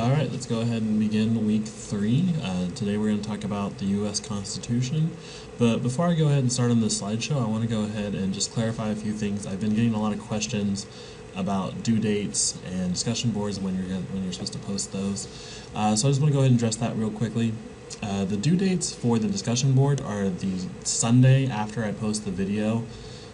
Alright, let's go ahead and begin week 3. Today we're going to talk about the U.S. Constitution. But before I go ahead and start on this slideshow, I want to go ahead and just clarify a few things. I've been getting a lot of questions about due dates and discussion boards and when you're supposed to post those. So I just want to go ahead and address that real quickly. The due dates for the discussion board are the Sunday after I post the video.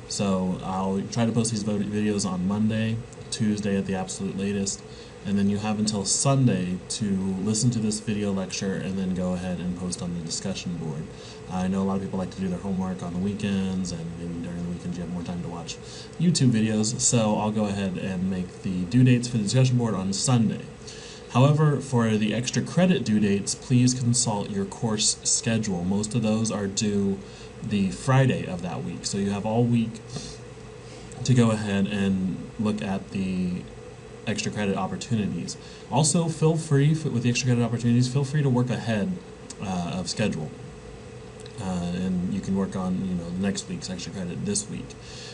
So I'll try to post these videos on Monday, Tuesday at the absolute latest, and then you have until Sunday to listen to this video lecture and then go ahead and post on the discussion board. I know a lot of people like to do their homework on the weekends, and maybe during the weekends you have more time to watch YouTube videos, so I'll go ahead and make the due dates for the discussion board on Sunday. However, for the extra credit due dates, please consult your course schedule. Most of those are due the Friday of that week, so you have all week to go ahead and look at the extra credit opportunities. Also, feel free, with the extra credit opportunities, feel free to work ahead of schedule. And you can work on, next week's extra credit this week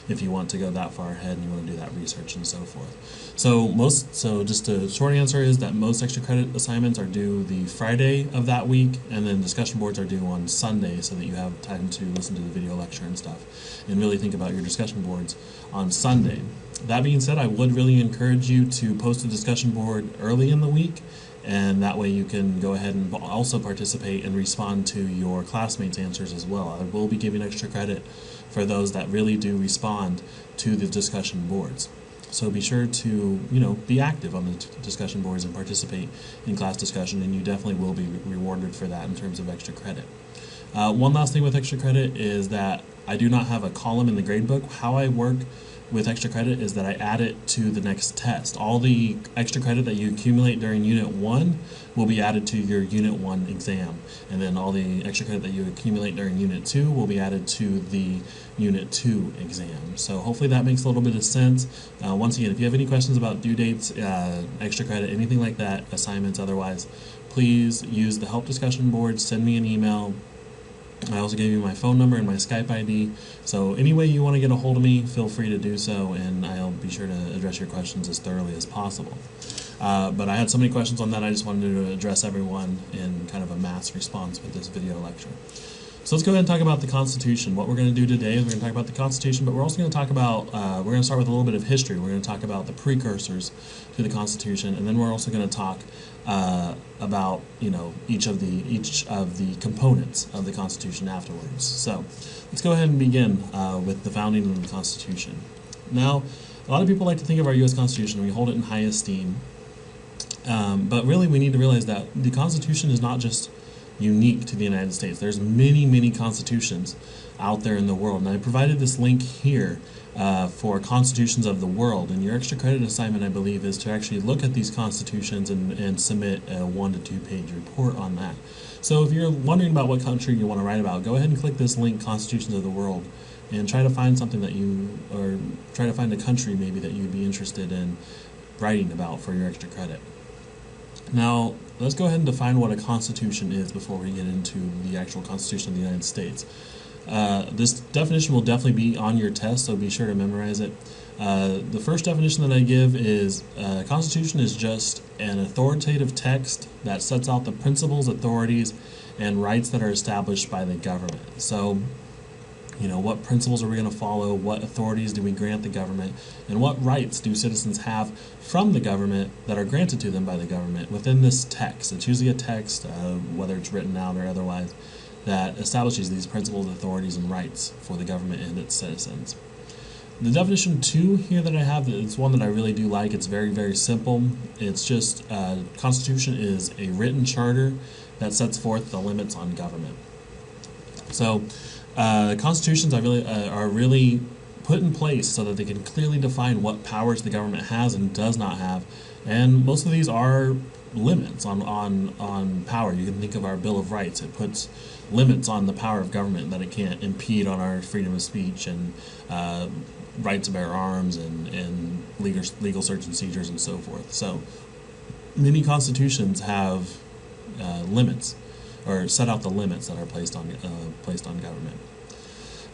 if you want to go that far ahead and you want to do that research and so forth. So just a short answer is that most extra credit assignments are due the Friday of that week, and then discussion boards are due on Sunday so that you have time to listen to the video lecture and stuff and really think about your discussion boards on Sunday. That being said, I would really encourage you to post a discussion board early in the week, and that way you can go ahead and also participate and respond to your classmates' answers as well. I will be giving extra credit for those that really do respond to the discussion boards. So be sure to, be active on the discussion boards and participate in class discussion, and you definitely will be rewarded for that in terms of extra credit. One last thing with extra credit is that I do not have a column in the gradebook. How I work with extra credit is that I add it to the next test. All the extra credit that you accumulate during Unit 1 will be added to your Unit 1 exam, and then all the extra credit that you accumulate during Unit 2 will be added to the Unit 2 exam. So hopefully that makes a little bit of sense. Once again, if you have any questions about due dates, extra credit, anything like that, assignments otherwise, please use the help discussion board, send me an email. I also gave you my phone number and my Skype ID, so any way you want to get a hold of me, feel free to do so, and I'll be sure to address your questions as thoroughly as possible. But I had so many questions on that, I just wanted to address everyone in kind of a mass response with this video lecture. So let's go ahead and talk about the Constitution. What we're going to do today is we're going to talk about the Constitution, but we're also going to talk about, we're going to start with a little bit of history. We're going to talk about the precursors to the Constitution, and then we're also going to talk about each of the components of the Constitution afterwards. So let's go ahead and begin with the founding of the Constitution. Now, a lot of people like to think of our U.S. Constitution, we hold it in high esteem, but really we need to realize that the Constitution is not just unique to the United States. There's many constitutions out there in the world, and I provided this link here for constitutions of the world, and your extra credit assignment, I believe, is to actually look at these constitutions and submit a 1 to 2 page report on that. So if you're wondering about what country you want to write about, go ahead and click this link, Constitutions of the World, and try to find something try to find a country maybe that you'd be interested in writing about for your extra credit. Now, let's go ahead and define what a constitution is before we get into the actual Constitution of the United States. This definition will definitely be on your test, so be sure to memorize it. The first definition that I give is Constitution is just an authoritative text that sets out the principles, authorities, and rights that are established by the government. So, what principles are we going to follow, what authorities do we grant the government, and what rights do citizens have from the government that are granted to them by the government within this text. It's usually a text, whether it's written out or otherwise, that establishes these principles, authorities, and rights for the government and its citizens. The definition 2 here that I have, it's one that I really do like. It's very simple. It's just Constitution is a written charter that sets forth the limits on government. So constitutions are really put in place so that they can clearly define what powers the government has and does not have, and most of these are limits on power. You can think of our Bill of Rights. It puts limits on the power of government, that it can't impede on our freedom of speech and right to bear arms and legal search and seizures and so forth. So many constitutions have limits, or set out the limits that are placed on government.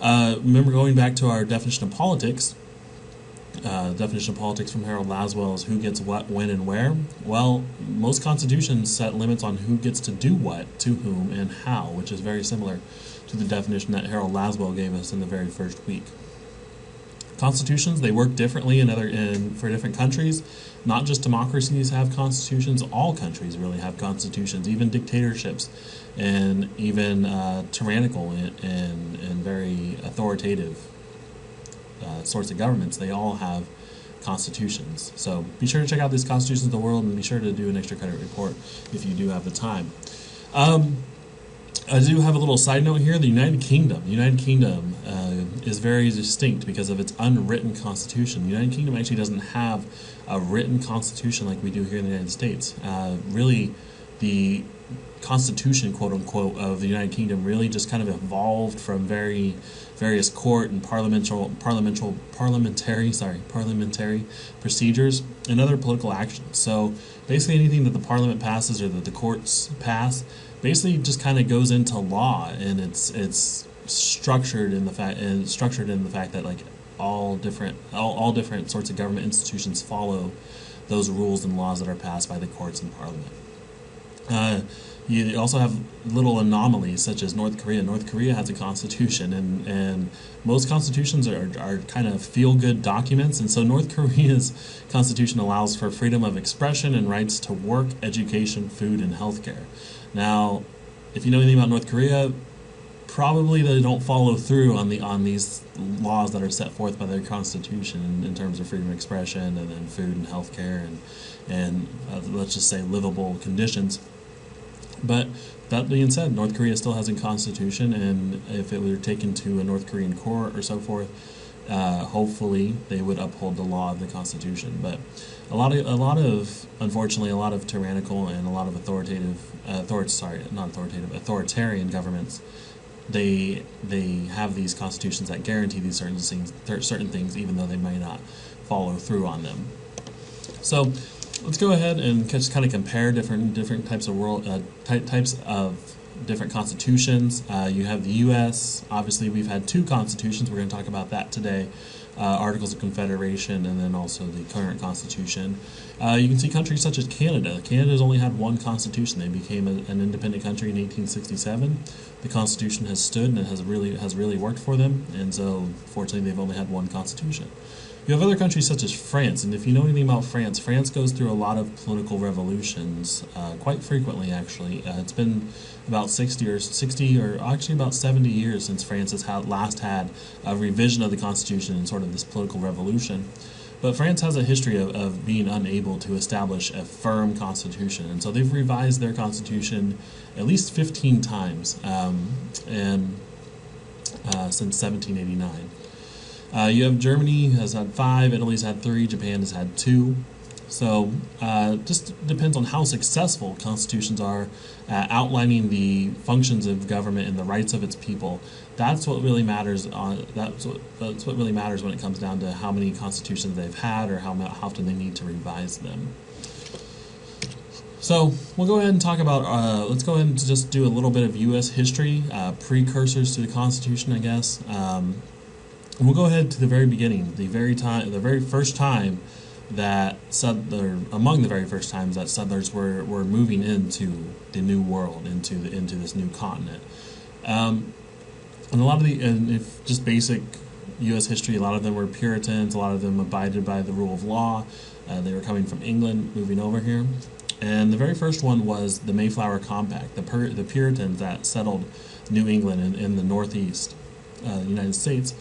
Remember, going back to our definition of politics, Definition of politics from Harold Laswell is who gets what, when, and where. Well, most constitutions set limits on who gets to do what, to whom, and how, which is very similar to the definition that Harold Laswell gave us in the very first week. Constitutions, they work differently for different countries. Not just democracies have constitutions, all countries really have constitutions, even dictatorships and even tyrannical and very authoritative sorts of governments. They all have constitutions. So be sure to check out these constitutions of the world, and be sure to do an extra credit report if you do have the time. I do have a little side note here. The United Kingdom. Is very distinct because of its unwritten constitution. The United Kingdom actually doesn't have a written constitution like we do here in the United States. Really, the constitution, quote unquote, of the United Kingdom really just kind of evolved from various court and parliamentary procedures and other political actions. So basically, anything that the Parliament passes or that the courts pass basically just kind of goes into law, and it's structured in the fact that like all different sorts of government institutions follow those rules and laws that are passed by the courts and Parliament. You also have little anomalies such as North Korea. North Korea has a constitution, and most constitutions are kind of feel-good documents, and so North Korea's constitution allows for freedom of expression and rights to work, education, food, and healthcare. Now, if you know anything about North Korea, probably they don't follow through on these laws that are set forth by their constitution in terms of freedom of expression and then food and healthcare and let's just say livable conditions. But that being said, North Korea still has a constitution, and if it were taken to a North Korean court or so forth, hopefully they would uphold the law of the constitution. But unfortunately, a lot of tyrannical and a lot of authoritarian governments, they have these constitutions that guarantee these certain things, even though they may not follow through on them. So let's go ahead and just kind of compare different types of types of different constitutions. You have the U.S. Obviously, we've had two constitutions. We're going to talk about that today. Articles of Confederation, and then also the current Constitution. You can see countries such as Canada. Canada's only had one constitution. They became an independent country in 1867. The Constitution has stood, and it has really worked for them, and so fortunately they've only had one constitution. You have other countries such as France, and if you know anything about France, France goes through a lot of political revolutions quite frequently, actually. It's been about 60 or actually about 70 years since France has last had a revision of the Constitution and sort of this political revolution. But France has a history of being unable to establish a firm constitution, and so they've revised their constitution at least 15 times since 1789. You have Germany has had 5, Italy's had 3, Japan has had 2. So just depends on how successful constitutions are at outlining the functions of government and the rights of its people. That's what really matters. That's what really matters when it comes down to how many constitutions they've had or how often they need to revise them. So we'll go ahead and talk about. Let's go ahead and just do a little bit of U.S. history, precursors to the Constitution, I guess. And we'll go ahead to the very beginning, the very first time that among the very first times that settlers were moving into the New World, into this new continent. And a lot of if just basic U.S. history, a lot of them were Puritans, a lot of them abided by the rule of law. They were coming from England, moving over here. And the very first one was the Mayflower Compact, the Puritans that settled New England in the Northeast United States.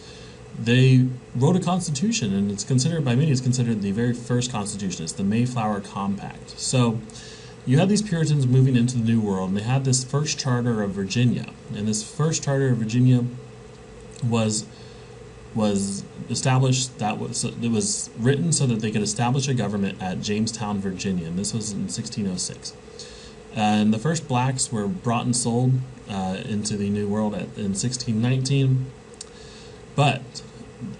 They wrote a constitution, and it's considered by many, it's considered the very first constitution. It's the Mayflower Compact. So you had these Puritans moving into the New World, and they had this first charter of Virginia. And this first charter of Virginia was established, it was written so that they could establish a government at Jamestown, Virginia, and this was in 1606. And the first blacks were brought and sold into the New World in 1619. But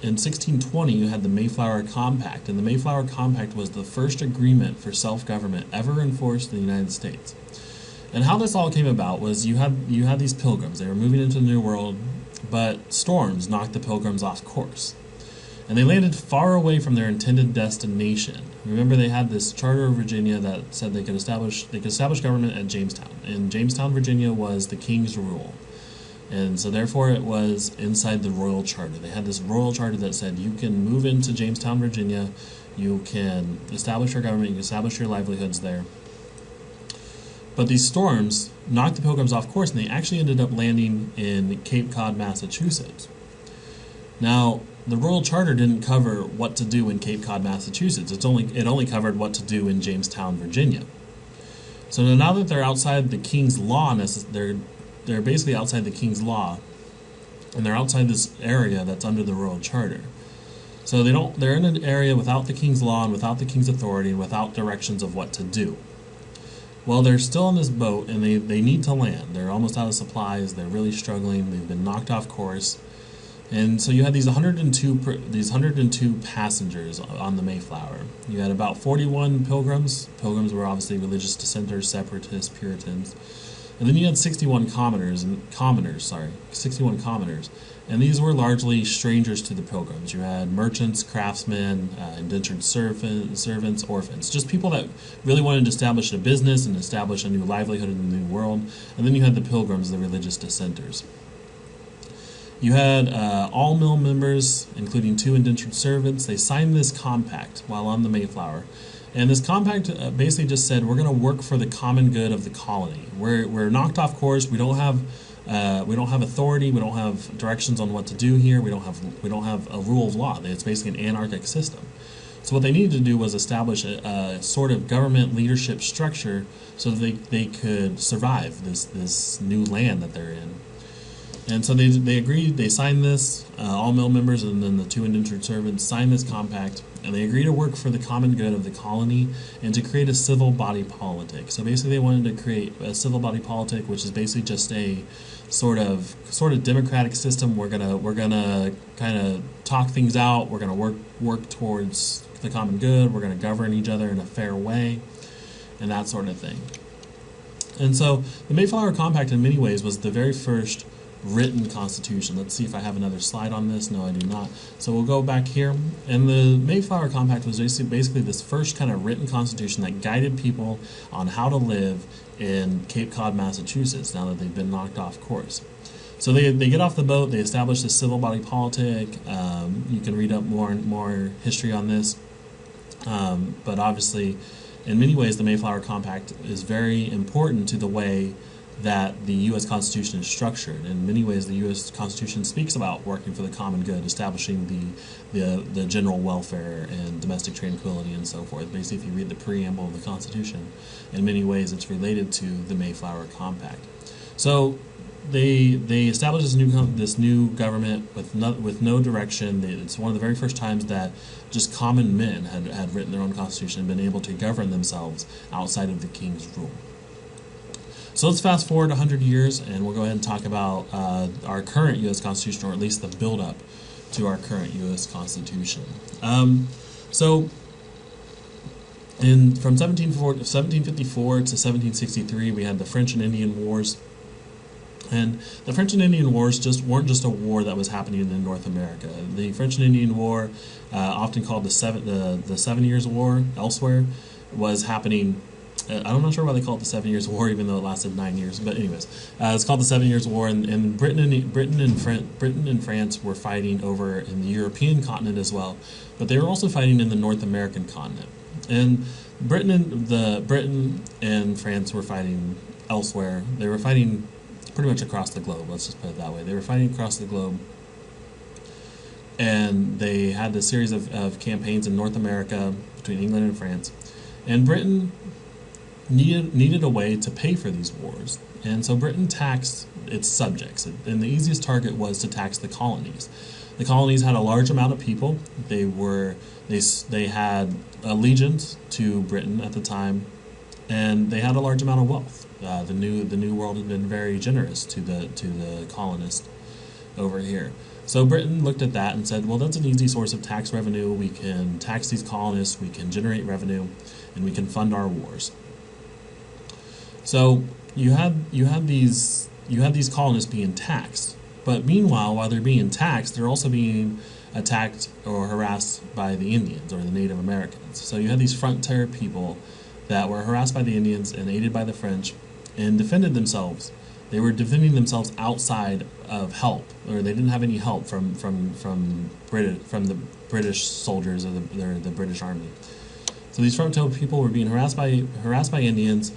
in 1620, you had the Mayflower Compact, and the Mayflower Compact was the first agreement for self-government ever enforced in the United States. And how this all came about was you had these pilgrims. They were moving into the New World, but storms knocked the pilgrims off course. and they landed far away from their intended destination. Remember, they had this charter of Virginia that said they could establish government at Jamestown, and Jamestown, Virginia was the king's rule. And so therefore it was inside the royal charter. They had this royal charter that said you can move into Jamestown, Virginia, you can establish your government, you can establish your livelihoods there. But these storms knocked the Pilgrims off course, and they actually ended up landing in Cape Cod, Massachusetts. Now, the royal charter didn't cover what to do in Cape Cod, Massachusetts. It only covered what to do in Jamestown, Virginia. So now that they're outside the king's law, they're basically outside the king's law, and they're outside this area that's under the royal charter. So they're in an area without the king's law and without the king's authority and without directions of what to do. Well, they're still on this boat, and they need to land. They're almost out of supplies. They're really struggling. They've been knocked off course. And so you had these 102 passengers on the Mayflower. You had about 41 pilgrims. Pilgrims were obviously religious dissenters, separatists, Puritans. And then you had 61 commoners, and these were largely strangers to the Pilgrims. You had merchants, craftsmen, indentured servants, orphans, just people that really wanted to establish a business and establish a new livelihood in the New World. And then you had the Pilgrims, the religious dissenters. You had all mill members, including 2 indentured servants. They signed this compact while on the Mayflower. And this compact basically just said, we're going to work for the common good of the colony. We're knocked off course. We don't have authority. We don't have directions on what to do here. We don't have a rule of law. It's basically an anarchic system. So what they needed to do was establish a sort of government leadership structure so that they could survive this new land that they're in. And so they agreed, they signed this, all mill members and then the 2 indentured servants signed this compact, and they agreed to work for the common good of the colony and to create a civil body politic. So basically they wanted to create a civil body politic, which is basically just a sort of democratic system. We're gonna kind of talk things out, we're gonna work towards the common good, we're gonna govern each other in a fair way, and that sort of thing. And so the Mayflower Compact in many ways was the very first written constitution. Let's see if I have another slide on this. No, I do not. So we'll go back here. And the Mayflower Compact was basically this first kind of written constitution that guided people on how to live in Cape Cod, Massachusetts, now that they've been knocked off course. So they get off the boat, they establish this civil body politic. You can read up more history on this. But obviously, in many ways, the Mayflower Compact is very important to the way that the U.S. Constitution is structured. In many ways, the U.S. Constitution speaks about working for the common good, establishing the general welfare and domestic tranquility and so forth. Basically, if you read the preamble of the Constitution, in many ways it's related to the Mayflower Compact. So they established this new government with no direction. It's one of the very first times that just common men had written their own constitution and been able to govern themselves outside of the king's rule. So let's fast forward 100 years, and we'll go ahead and talk about our current U.S. Constitution, or at least the build-up to our current U.S. Constitution. So from 1754 to 1763, we had the French and Indian Wars. And the French and Indian Wars weren't just a war that was happening in North America. The French and Indian War, often called the 7 Years' War elsewhere, was happening. I'm not sure why they call it the 7 Years' War, even though it lasted 9 years. But anyways, it's called the 7 Years' War, and Britain and France were fighting over in the European continent as well, but they were also fighting in the North American continent. And Britain and France were fighting elsewhere. They were fighting pretty much across the globe. Let's just put it that way. They were fighting across the globe, and they had this series of campaigns in North America between England and France, and Britain needed a way to pay for these wars, and so Britain taxed its subjects, and the easiest target was to tax the colonies. The colonies had a large amount of people. They had allegiance to Britain at the time, and they had a large amount of wealth. The New World had been very generous to the colonists over here. So Britain looked at that and said, well, that's an easy source of tax revenue. We can tax these colonists, we can generate revenue, and we can fund our wars. So you had these colonists being taxed, but meanwhile, while they're being taxed, they're also being attacked or harassed by the Indians or the Native Americans. So you had these frontier people that were harassed by the Indians and aided by the French and defended themselves. They were defending themselves outside of help, or they didn't have any help from the British soldiers or the British Army. So these frontier people were being harassed by Indians,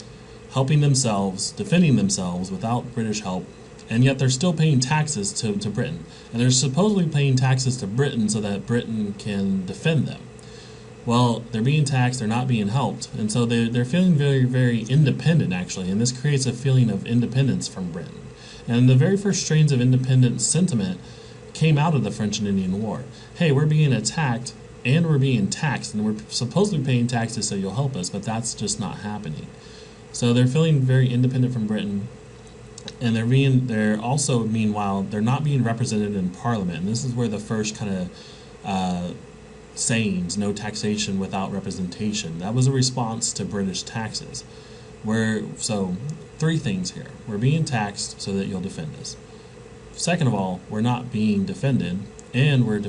helping themselves, defending themselves without British help, and yet they're still paying taxes to Britain. And they're supposedly paying taxes to Britain so that Britain can defend them. Well, they're being taxed, they're not being helped, and so they're feeling very, very independent, actually, and this creates a feeling of independence from Britain. And the very first strains of independence sentiment came out of the French and Indian War. Hey, we're being attacked, and we're being taxed, and we're supposedly paying taxes so you'll help us, but that's just not happening. So they're feeling very independent from Britain, and they're also, meanwhile, they're not being represented in Parliament, and this is where the first kind of sayings, no taxation without representation, that was a response to British taxes. So three things here. We're being taxed so that you'll defend us. Second of all, we're not being defended, and we're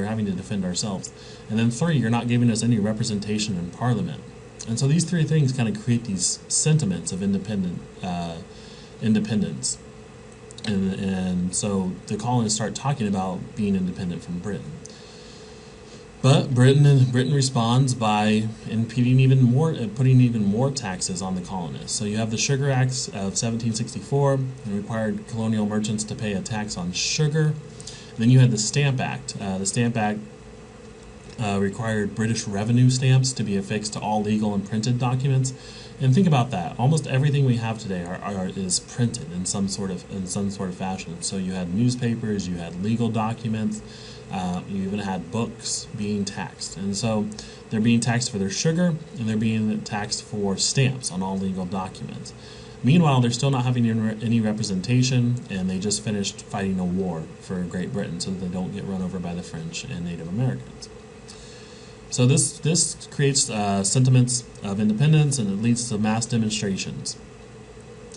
having to defend ourselves. And then three, you're not giving us any representation in Parliament. And so these three things kind of create these sentiments of independence. And so the colonists start talking about being independent from Britain. But Britain responds by putting even more taxes on the colonists. So you have the Sugar Acts of 1764, and required colonial merchants to pay a tax on sugar. Then you had the Stamp Act. The Stamp Act required British revenue stamps to be affixed to all legal and printed documents. And think about that. Almost everything we have today is printed in some sort of fashion. So you had newspapers, you had legal documents. You even had books being taxed. And so they're being taxed for their sugar, and they're being taxed for stamps on all legal documents. Meanwhile, they're still not having any representation, and they just finished fighting a war for Great Britain so that they don't get run over by the French and Native Americans. So this creates sentiments of independence, and it leads to mass demonstrations.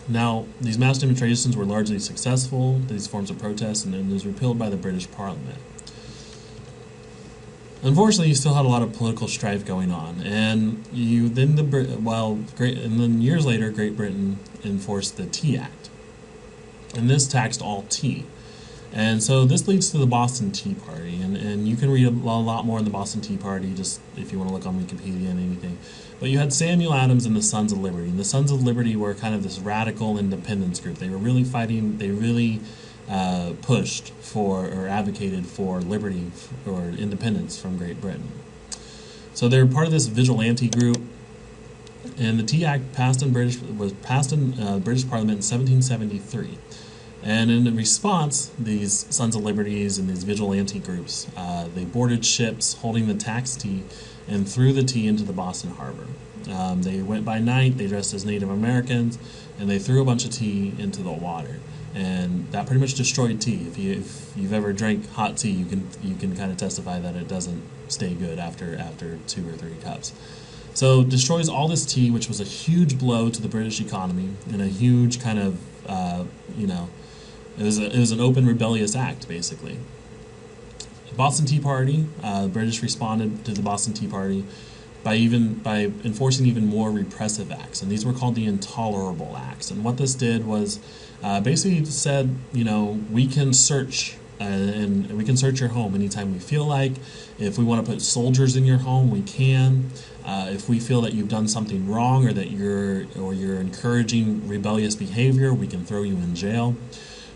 Now, these mass demonstrations were largely successful, these forms of protest, and it was repealed by the British Parliament. Unfortunately, you still had a lot of political strife going on, and then years later, Great Britain enforced the Tea Act, and this taxed all tea. And so this leads to the Boston Tea Party, and you can read a lot more on the Boston Tea Party just if you want to look on Wikipedia and anything. But you had Samuel Adams and the Sons of Liberty, and the Sons of Liberty were kind of this radical independence group. They were really fighting, they really pushed for or advocated for liberty or independence from Great Britain. So they're part of this vigilante group, and the Tea Act was passed in British Parliament in 1773. And in response, these Sons of Liberties and these vigilante groups, they boarded ships holding the taxed tea and threw the tea into the Boston Harbor. They went by night, they dressed as Native Americans, and they threw a bunch of tea into the water. And that pretty much destroyed tea. If you've ever drank hot tea, you can kind of testify that it doesn't stay good after 2 or 3 cups. So it destroys all this tea, which was a huge blow to the British economy and a huge kind of it was an open rebellious act, basically. The Boston Tea Party, the British responded to the Boston Tea Party by enforcing even more repressive acts, and these were called the Intolerable Acts. And what this did was basically said, we can search and we can search your home anytime we feel like. If we want to put soldiers in your home, we can. If we feel that you've done something wrong or that you're encouraging rebellious behavior, we can throw you in jail.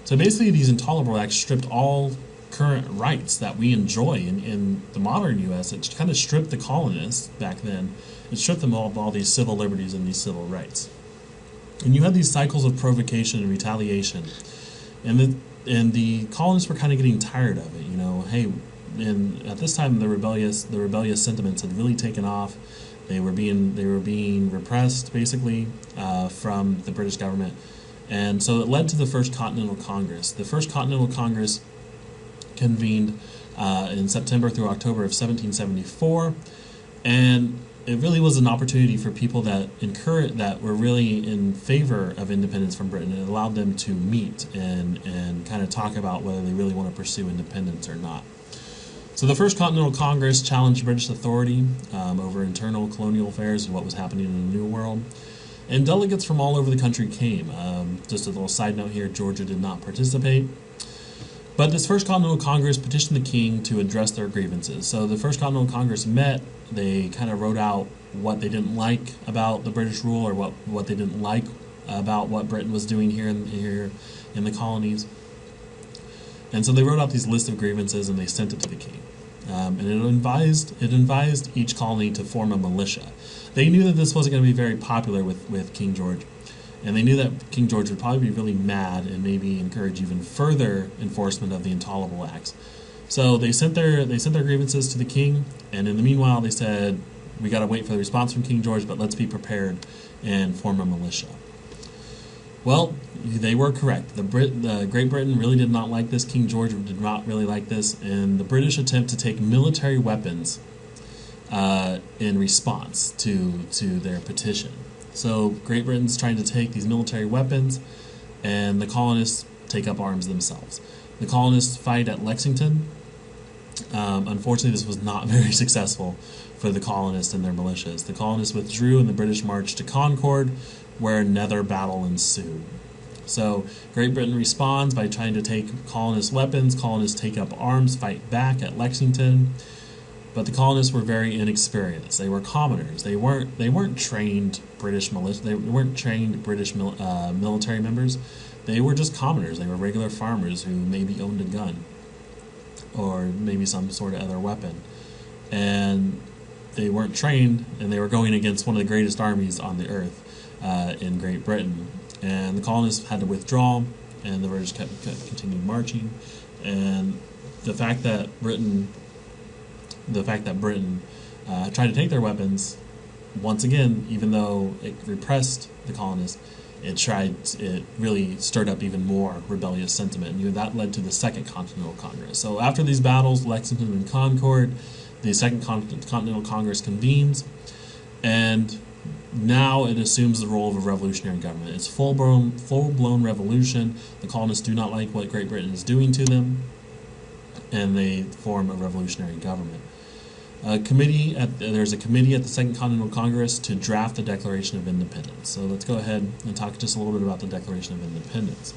So basically, these Intolerable Acts stripped all current rights that we enjoy in the modern U.S. It kind of stripped the colonists back then. It stripped them of all these civil liberties and these civil rights. And you had these cycles of provocation and retaliation. And the colonists were kind of getting tired of it. Hey, and at this time the rebellious sentiments had really taken off. They were being repressed, basically, from the British government. And so it led to the First Continental Congress. The First Continental Congress convened in September through October of 1774, and it really was an opportunity for people that were really in favor of independence from Britain. It allowed them to meet and kind of talk about whether they really want to pursue independence or not. So the First Continental Congress challenged British authority over internal colonial affairs and what was happening in the New World. And delegates from all over the country came. Just a little side note here, Georgia did not participate. But this First Continental Congress petitioned the king to address their grievances. So the First Continental Congress met, they kind of wrote out what they didn't like about the British rule, or what they didn't like about what Britain was doing here in the colonies. And so they wrote out these lists of grievances and they sent it to the king. And it advised each colony to form a militia. They knew that this wasn't going to be very popular with King George. And they knew that King George would probably be really mad and maybe encourage even further enforcement of the Intolerable Acts. So they sent their grievances to the king, and in the meanwhile they said, we got to wait for the response from King George, but let's be prepared and form a militia. Well, they were correct. The Great Britain really did not like this. King George did not really like this, and the British attempt to take military weapons in response to their petition. So Great Britain's trying to take these military weapons, and the colonists take up arms themselves. The colonists fight at Lexington. Unfortunately, this was not very successful for the colonists and their militias. The colonists withdrew, and the British marched to Concord, where another battle ensued. So Great Britain responds by trying to take colonist weapons. Colonists take up arms, fight back at Lexington. But the colonists were very inexperienced. They were commoners. They weren't trained British militia. They weren't trained British military members. They were just commoners. They were regular farmers who maybe owned a gun or maybe some sort of other weapon. And they weren't trained, and they were going against one of the greatest armies on the earth in Great Britain. And the colonists had to withdraw, and the British continued marching. And the fact that Britain tried to take their weapons, once again, even though it repressed the colonists, it really stirred up even more rebellious sentiment, and that led to the Second Continental Congress. So after these battles, Lexington and Concord, the Second Continental Congress convenes, and now it assumes the role of a revolutionary government. It's full-blown revolution. The colonists do not like what Great Britain is doing to them, and they form a revolutionary government. There's a committee at the Second Continental Congress to draft the Declaration of Independence. So let's go ahead and talk just a little bit about the Declaration of Independence.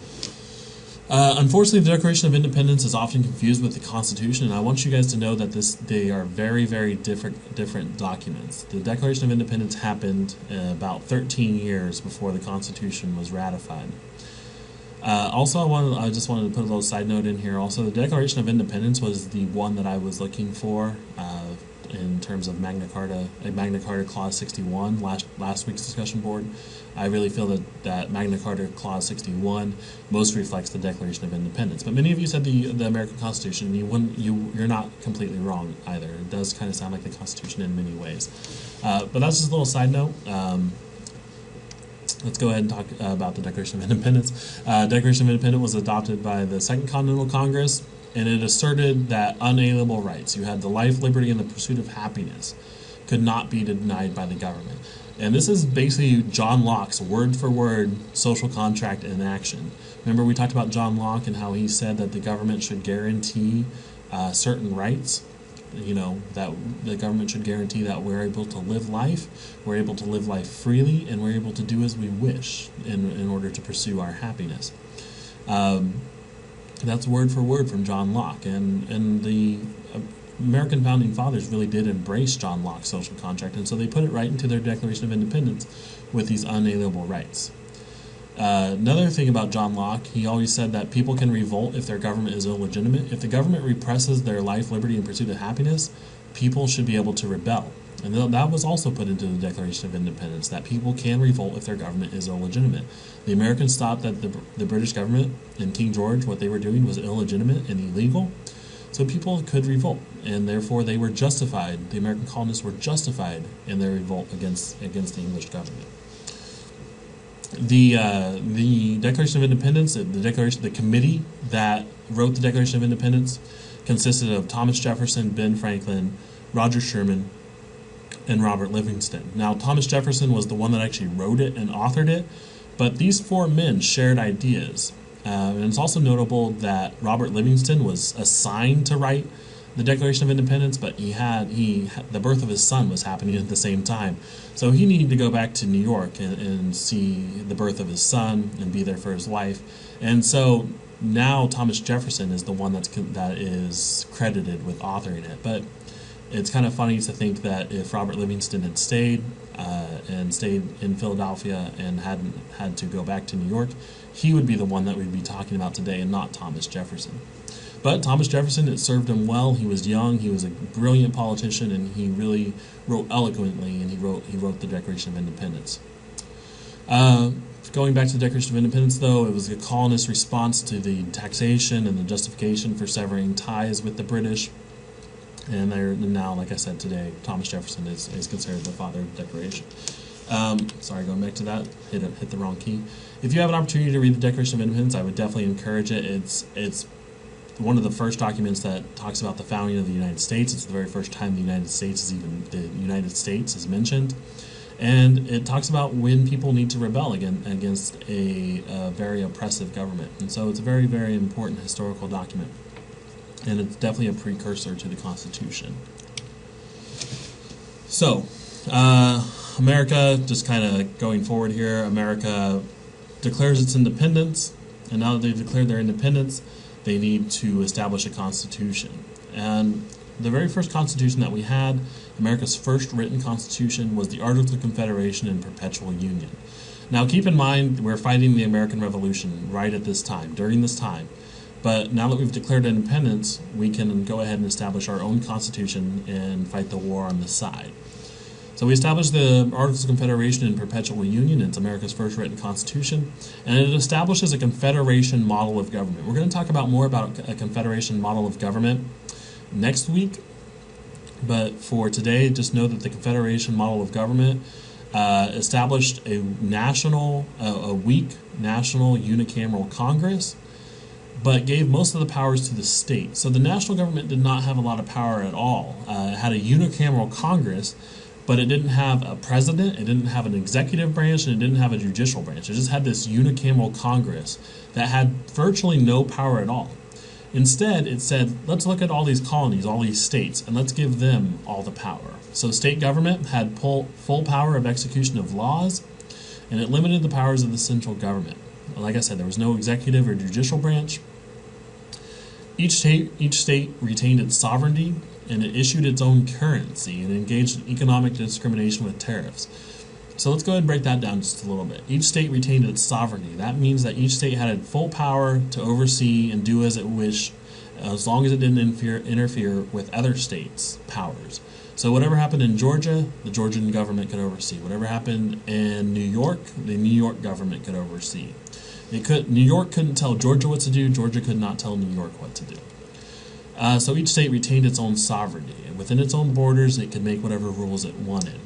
Unfortunately, the Declaration of Independence is often confused with the Constitution, and I want you guys to know that they are very, very different documents. The Declaration of Independence happened about 13 years before the Constitution was ratified. Also, I just wanted to put a little side note in here. Also, the Declaration of Independence was the one that I was looking for in terms of Magna Carta Clause 61, last week's discussion board. I really feel that Magna Carta Clause 61 most reflects the Declaration of Independence. But many of you said the American Constitution, and you're not completely wrong either. It does kind of sound like the Constitution in many ways. But that's just a little side note. Let's go ahead and talk about the Declaration of Independence. Declaration of Independence was adopted by the Second Continental Congress, and it asserted that unalienable rights, you had the life, liberty, and the pursuit of happiness, could not be denied by the government. And this is basically John Locke's word-for-word social contract in action. Remember we talked about John Locke and how he said that the government should guarantee certain rights? That the government should guarantee that we're able to live life, we're able to live life freely, and we're able to do as we wish in order to pursue our happiness. That's word for word from John Locke, and the American Founding Fathers really did embrace John Locke's social contract, and so they put it right into their Declaration of Independence with these unalienable rights. Another thing about John Locke, he always said that people can revolt if their government is illegitimate. If the government represses their life, liberty, and pursuit of happiness, people should be able to rebel. And that was also put into the Declaration of Independence, that people can revolt if their government is illegitimate. The Americans thought that the British government and King George, what they were doing was illegitimate and illegal, so people could revolt, and therefore they were justified, the American colonists were justified in their revolt against the English government. The Declaration of Independence, the committee that wrote the Declaration of Independence consisted of Thomas Jefferson, Ben Franklin, Roger Sherman, and Robert Livingston. Now, Thomas Jefferson was the one that actually wrote it and authored it, but these four men shared ideas. And it's also notable that Robert Livingston was assigned to write the Declaration of Independence, but the birth of his son was happening at the same time. So he needed to go back to New York and see the birth of his son and be there for his wife. And so now Thomas Jefferson is the one that is credited with authoring it. But it's kind of funny to think that if Robert Livingston had stayed in Philadelphia and hadn't had to go back to New York, he would be the one that we'd be talking about today and not Thomas Jefferson. But Thomas Jefferson, it served him well. He was young, he was a brilliant politician, and he really wrote eloquently, and he wrote the Declaration of Independence. Going back to the Declaration of Independence, though, it was a colonist response to the taxation and the justification for severing ties with the British. And now, like I said today, Thomas Jefferson is considered the father of the Declaration. Sorry, going back to that, hit the wrong key. If you have an opportunity to read the Declaration of Independence, I would definitely encourage it. It's one of the first documents that talks about the founding of the United States. It's the very first time the United States is mentioned. And it talks about when people need to rebel against a very oppressive government. And so it's a very, very important historical document. And it's definitely a precursor to the Constitution. So, America, just kind of going forward here, America declares its independence. And now that they've declared their independence, they need to establish a constitution. And the very first constitution that we had, America's first written constitution, was the Articles of Confederation and Perpetual Union. Now keep in mind, we're fighting the American Revolution right at this time, during this time. But now that we've declared independence, we can go ahead and establish our own constitution and fight the war on the side. So we established the Articles of Confederation and Perpetual Union. It's America's first written constitution, and it establishes a confederation model of government. We're going to talk about more about a confederation model of government next week, but for today, just know that the confederation model of government established a weak national unicameral Congress, but gave most of the powers to the state. So the national government did not have a lot of power at all. It had a unicameral Congress, but it didn't have a president, it didn't have an executive branch, and it didn't have a judicial branch. It just had this unicameral Congress that had virtually no power at all. Instead, it said, let's look at all these colonies, all these states, and let's give them all the power. So state government had full power of execution of laws, and it limited the powers of the central government. Like I said, there was no executive or judicial branch. Each state retained its sovereignty, and it issued its own currency and engaged in economic discrimination with tariffs. So let's go ahead and break that down just a little bit. Each state retained its sovereignty. That means that each state had full power to oversee and do as it wished, as long as it didn't interfere with other states' powers. So whatever happened in Georgia, the Georgian government could oversee. Whatever happened in New York, the New York government could oversee. New York couldn't tell Georgia what to do. Georgia could not tell New York what to do. So each state retained its own sovereignty, and within its own borders, it could make whatever rules it wanted.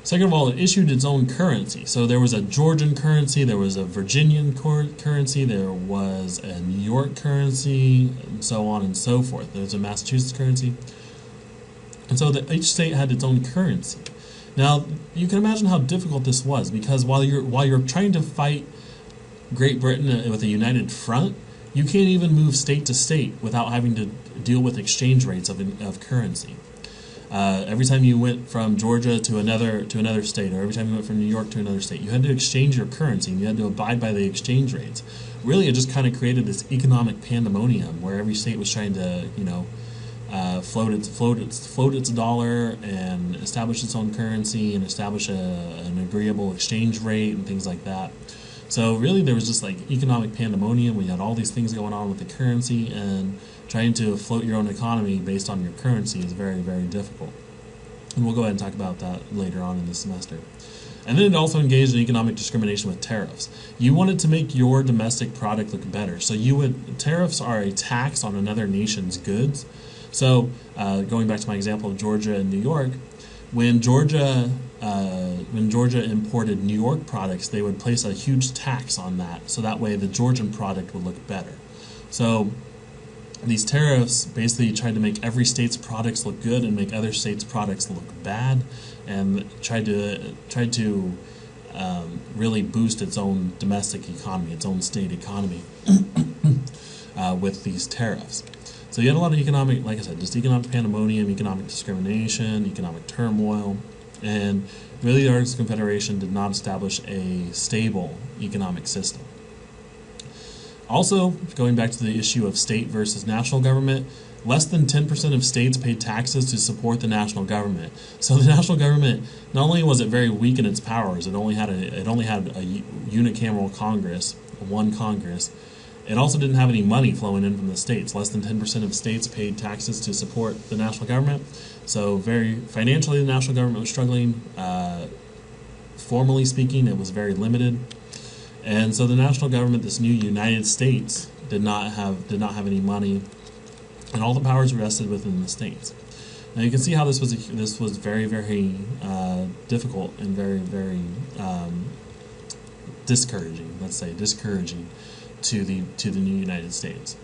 Second of all, it issued its own currency. So there was a Georgian currency, there was a Virginian currency, there was a New York currency, and so on and so forth. There was a Massachusetts currency. And so each state had its own currency. Now, you can imagine how difficult this was, because while you're trying to fight Great Britain with a united front, you can't even move state to state without having to deal with exchange rates of currency. Every time you went from Georgia to another state, or every time you went from New York to another state, you had to exchange your currency, and you had to abide by the exchange rates. Really, it just kind of created this economic pandemonium where every state was trying to, float its dollar and establish its own currency and establish an agreeable exchange rate and things like that. So really, there was just like economic pandemonium. We had all these things going on with the currency, and trying to float your own economy based on your currency is very, very difficult. And we'll go ahead and talk about that later on in this semester. And then it also engaged in economic discrimination with tariffs. You wanted to make your domestic product look better. So tariffs are a tax on another nation's goods. So going back to my example of Georgia and New York, when Georgia imported New York products, they would place a huge tax on that, so that way the Georgian product would look better. So these tariffs basically tried to make every state's products look good and make other states' products look bad, and tried to really boost its own domestic economy, its own state economy with these tariffs. So you had a lot of economic, like I said, just economic pandemonium, economic discrimination, economic turmoil, and really the Articles of Confederation did not establish a stable economic system. Also, going back to the issue of state versus national government, less than 10% of states paid taxes to support the national government. So the national government, not only was it very weak in its powers, it only had a unicameral Congress, one Congress. It also didn't have any money flowing in from the states. Less than 10% of states paid taxes to support the national government. So very financially, the national government was struggling. Formally speaking, it was very limited. And so the national government, this new United States, did not have any money, and all the powers were vested within the states. Now you can see how this was very, very difficult and very, very discouraging. Let's say discouraging to the new United States.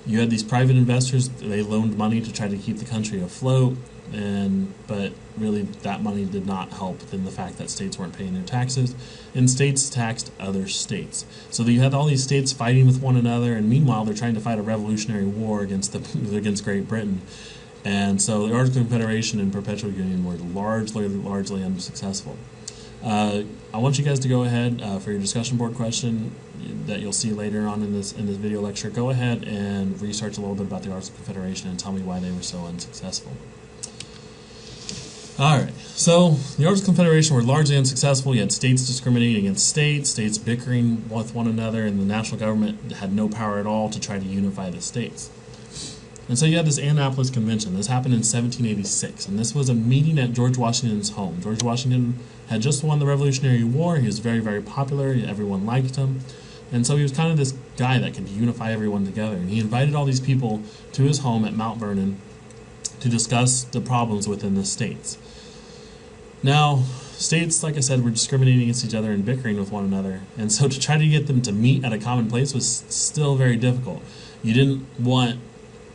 You had these private investors; they loaned money to try to keep the country afloat, but really that money did not help in the fact that states weren't paying their taxes, and states taxed other states. So you had all these states fighting with one another, and meanwhile they're trying to fight a revolutionary war against Great Britain. And so the Articles of Confederation and Perpetual Union were largely unsuccessful. I want you guys to go ahead for your discussion board question that you'll see later on in this video lecture. Go ahead and research a little bit about the Articles of Confederation and tell me why they were so unsuccessful. Alright, so the Articles of Confederation were largely unsuccessful. You had states discriminating against states bickering with one another, and the national government had no power at all to try to unify the states. And so you had this Annapolis Convention. This happened in 1786, and this was a meeting at George Washington's home. George Washington had just won the Revolutionary War. He was very, very popular. Everyone liked him. And so he was kind of this guy that could unify everyone together. And he invited all these people to his home at Mount Vernon to discuss the problems within the states. Now, states, like I said, were discriminating against each other and bickering with one another. And so to try to get them to meet at a common place was still very difficult. You didn't want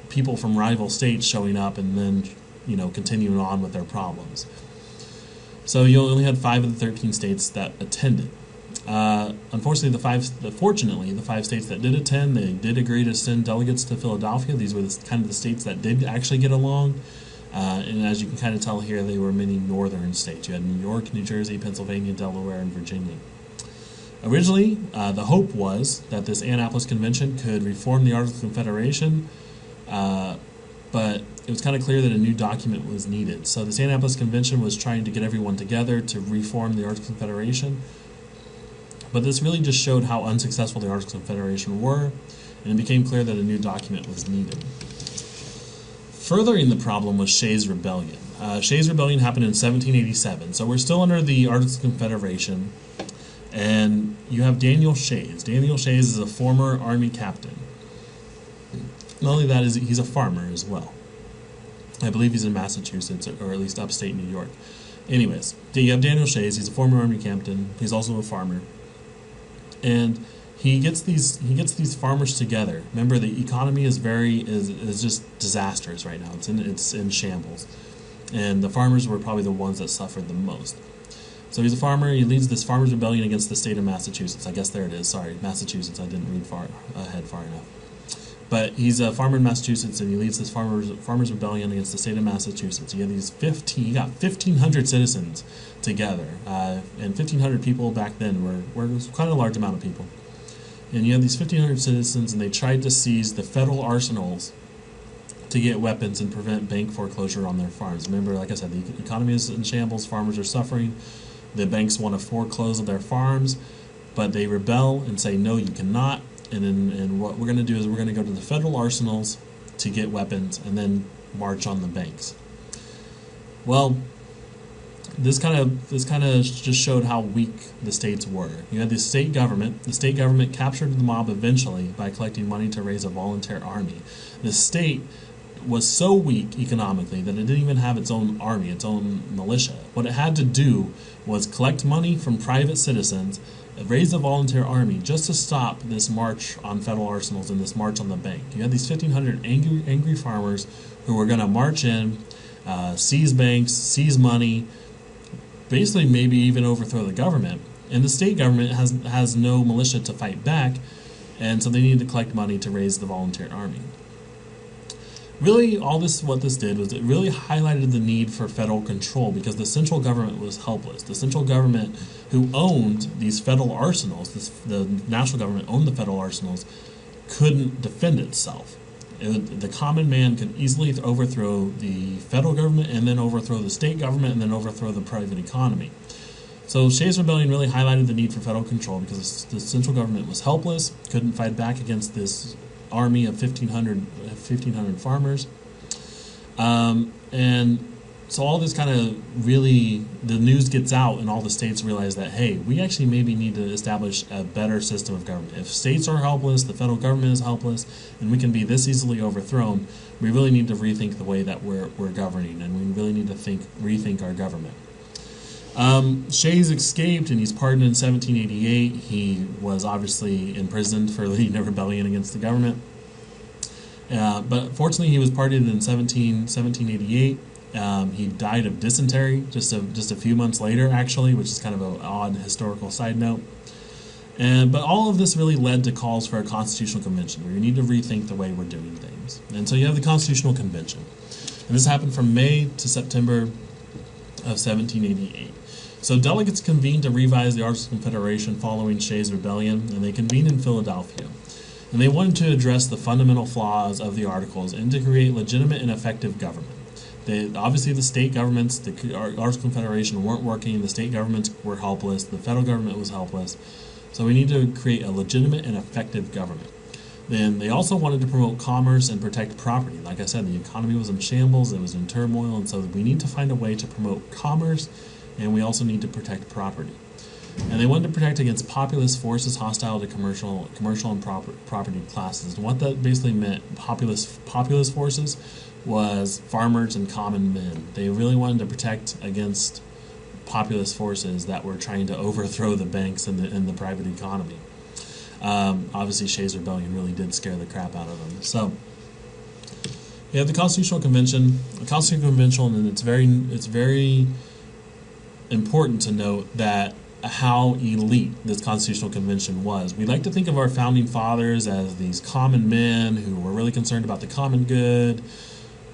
people from rival states showing up and then, continuing on with their problems. So you only had 5 of the 13 states that attended. Unfortunately, the 5 states that did attend, they did agree to send delegates to Philadelphia. These were kind of the states that did actually get along. And as you can kind of tell here, they were many northern states. You had New York, New Jersey, Pennsylvania, Delaware, and Virginia. Originally, the hope was that this Annapolis Convention could reform the Articles of Confederation, but it was kind of clear that a new document was needed. So this Annapolis Convention was trying to get everyone together to reform the Articles of Confederation, but this really just showed how unsuccessful the Articles of Confederation were, and it became clear that a new document was needed. Furthering the problem was Shays' Rebellion. Shays' Rebellion happened in 1787, so we're still under the Articles of Confederation, and you have Daniel Shays. Daniel Shays is a former Army captain. Not only that, he's a farmer as well. I believe he's in Massachusetts, or at least upstate New York. Anyways, you have Daniel Shays. He's a former Army captain. He's also a farmer, and he gets these farmers together. Remember, the economy is just disastrous right now. It's in shambles, and the farmers were probably the ones that suffered the most. So he's a farmer. He leads this farmers' rebellion against the state of Massachusetts. I guess there it is. Sorry, Massachusetts. I didn't read far enough. But he's a farmer in Massachusetts, and he leads this farmers' rebellion against the state of Massachusetts. He got 1,500 citizens together, and 1,500 people back then were quite a large amount of people. And you have these 1,500 citizens, and they tried to seize the federal arsenals to get weapons and prevent bank foreclosure on their farms. Remember, like I said, the economy is in shambles. Farmers are suffering. The banks want to foreclose on their farms, but they rebel and say, no, you cannot. And what we're going to do is we're going to go to the federal arsenals to get weapons and then march on the banks. Well, this kind of just showed how weak the states were. You had the state government. The state government captured the mob eventually by collecting money to raise a volunteer army. The state was so weak economically that it didn't even have its own army, its own militia. What it had to do was collect money from private citizens, raise a volunteer army just to stop this march on federal arsenals and this march on the bank. You had these 1,500 angry farmers who were going to march in, seize banks, seize money, basically maybe even overthrow the government. And the state government has no militia to fight back, and so they need to collect money to raise the volunteer army. Really, what this did was it really highlighted the need for federal control because the central government was helpless. The central government, who owned these federal arsenals, the national government owned the federal arsenals, couldn't defend itself. The common man could easily overthrow the federal government and then overthrow the state government and then overthrow the private economy. So Shays' Rebellion really highlighted the need for federal control because the central government was helpless, couldn't fight back against this army of 1,500 farmers. And so all this kind of really, the news gets out and all the states realize that, hey, we actually maybe need to establish a better system of government. If states are helpless, the federal government is helpless, and we can be this easily overthrown, we really need to rethink the way that we're governing, and we really need to rethink our government. Shays escaped and he's pardoned in 1788. He was obviously imprisoned for leading a rebellion against the government. But fortunately he was pardoned in 1788. He died of dysentery just a few months later, actually, which is kind of an odd historical side note. But all of this really led to calls for a constitutional convention, where you need to rethink the way we're doing things. And so you have the Constitutional Convention. And this happened from May to September of 1788. So delegates convened to revise the Articles of Confederation following Shays' Rebellion, and they convened in Philadelphia. And they wanted to address the fundamental flaws of the Articles and to create legitimate and effective government. Obviously, the state governments, the Articles of Confederation, weren't working. The state governments were helpless. The federal government was helpless. So we need to create a legitimate and effective government. Then they also wanted to promote commerce and protect property. Like I said, the economy was in shambles. It was in turmoil. And so we need to find a way to promote commerce, and we also need to protect property. And they wanted to protect against populist forces hostile to commercial and property classes. And what that basically meant, populist forces, was farmers and common men. They really wanted to protect against populist forces that were trying to overthrow the banks and the private economy. Obviously, Shays' Rebellion really did scare the crap out of them. So you have the Constitutional Convention. The Constitutional Convention, and it's very important to note that how elite this Constitutional Convention was. We like to think of our founding fathers as these common men who were really concerned about the common good.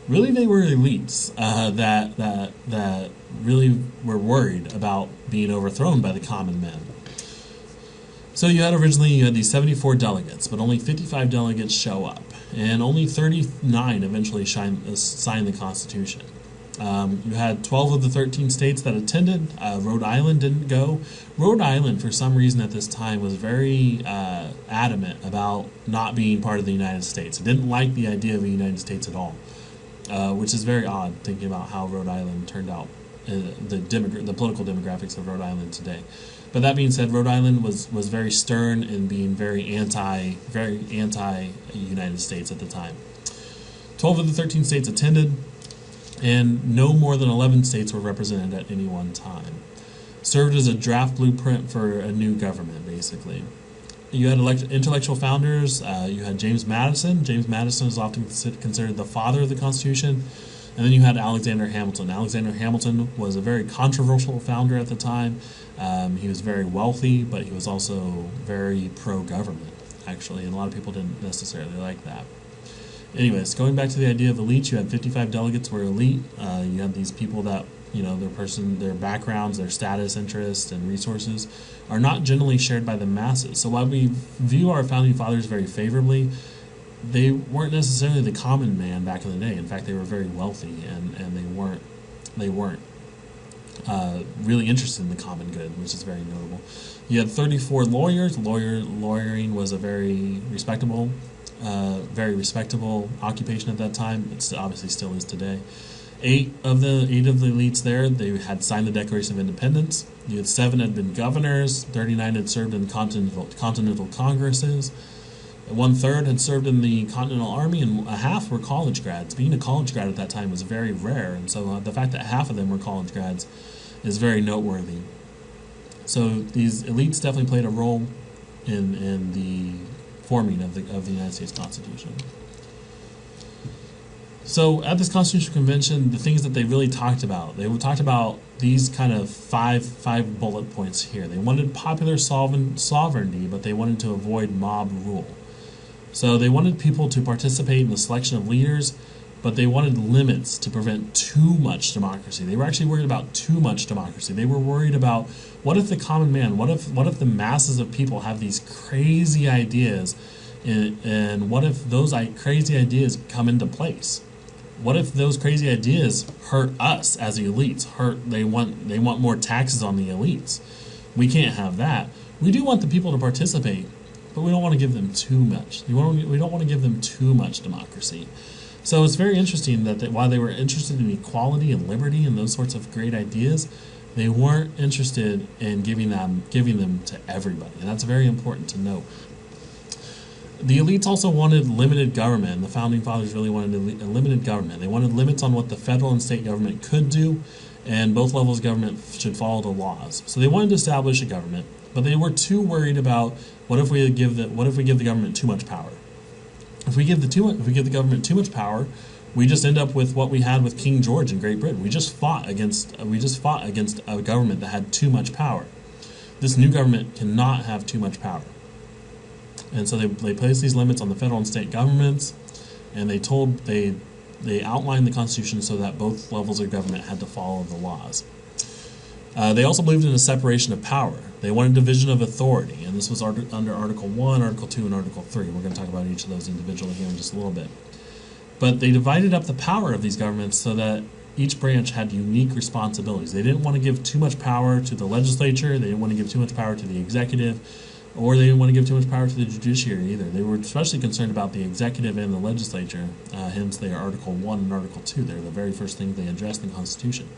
Really, they were elites that really were worried about being overthrown by the common men. So you had these 74 delegates, but only 55 delegates show up, and only 39 eventually sign the Constitution. You had 12 of the 13 states that attended. Rhode Island didn't go. Rhode Island, for some reason at this time, was very adamant about not being part of the United States. It didn't like the idea of the United States at all, which is very odd thinking about how Rhode Island turned out, the political demographics of Rhode Island today. But that being said, Rhode Island was very stern in being very anti-United States at the time. 12 of the 13 states attended, and no more than 11 states were represented at any one time. Served as a draft blueprint for a new government, basically. You had intellectual founders. You had James Madison. James Madison is often considered the father of the Constitution. And then you had Alexander Hamilton. Alexander Hamilton was a very controversial founder at the time. He was very wealthy, but he was also very pro-government, actually, and a lot of people didn't necessarily like that. Anyways, going back to the idea of elites, you had 55 delegates were elite. You had these people that, their backgrounds, their status, interests, and resources are not generally shared by the masses. So while we view our founding fathers very favorably, they weren't necessarily the common man back in the day. In fact, they were very wealthy, and they weren't really interested in the common good, which is very notable. You had 34 lawyers. Lawyering was a very respectable occupation at that time. It obviously still is today. Eight of the elites there, they had signed the Declaration of Independence. You had 7 had been governors. 39 had served in continental congresses. 1/3 had served in the Continental Army, and a half were college grads. Being a college grad at that time was very rare, and so the fact that half of them were college grads is very noteworthy. So these elites definitely played a role in the forming of the United States Constitution. So at this Constitutional Convention, the things that they really talked about, these kind of five bullet points here. They wanted popular sovereignty, but they wanted to avoid mob rule. So they wanted people to participate in the selection of leaders, but they wanted limits to prevent too much democracy. They were actually worried about too much democracy. They were worried about, what if the common man, what if the masses of people have these crazy ideas, and what if those crazy ideas come into place? What if those crazy ideas hurt us as the elites? They want more taxes on the elites. We can't have that. We do want the people to participate, but we don't want to give them too much. We don't want to give them too much democracy. So it's very interesting that while they were interested in equality and liberty and those sorts of great ideas, they weren't interested in giving them to everybody, and that's very important to note. The elites also wanted limited government. The founding fathers really wanted a limited government. They wanted limits on what the federal and state government could do, and both levels of government should follow the laws. So they wanted to establish a government, but they were too worried about, what if we give the government too much power? If we give the government too much power, we just end up with what we had with King George in Great Britain. We just fought against a government that had too much power. This new government cannot have too much power. And so they placed these limits on the federal and state governments, and they outlined the Constitution so that both levels of government had to follow the laws. They also believed in a separation of power. They wanted division of authority, and this was under Article 1, Article 2, and Article 3. We're going to talk about each of those individually here in just a little bit. But they divided up the power of these governments so that each branch had unique responsibilities. They didn't want to give too much power to the legislature, they didn't want to give too much power to the executive, or they didn't want to give too much power to the judiciary either. They were especially concerned about the executive and the legislature, hence they are Article 1 and Article 2. They're the very first thing they addressed in the Constitution.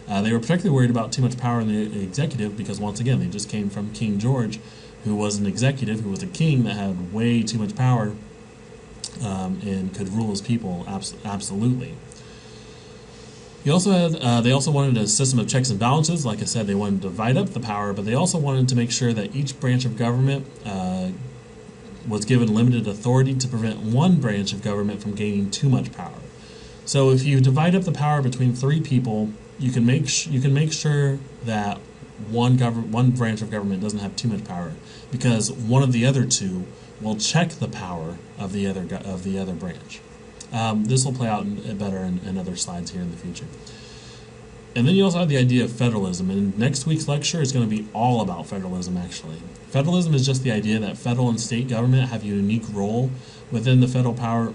They were particularly worried about too much power in the executive because, once again, they just came from King George, who was an executive, who was a king that had way too much power and could rule his people absolutely. They also wanted a system of checks and balances. Like I said, they wanted to divide up the power, but they also wanted to make sure that each branch of government was given limited authority to prevent one branch of government from gaining too much power. So if you divide up the power between three people, you can make sure that one branch of government doesn't have too much power, because one of the other two will check the power of the other branch. This will play out better in other slides here in the future. And then you also have the idea of federalism, and next week's lecture is going to be all about federalism, actually. Federalism is just the idea that federal and state government have a unique role within the federal power,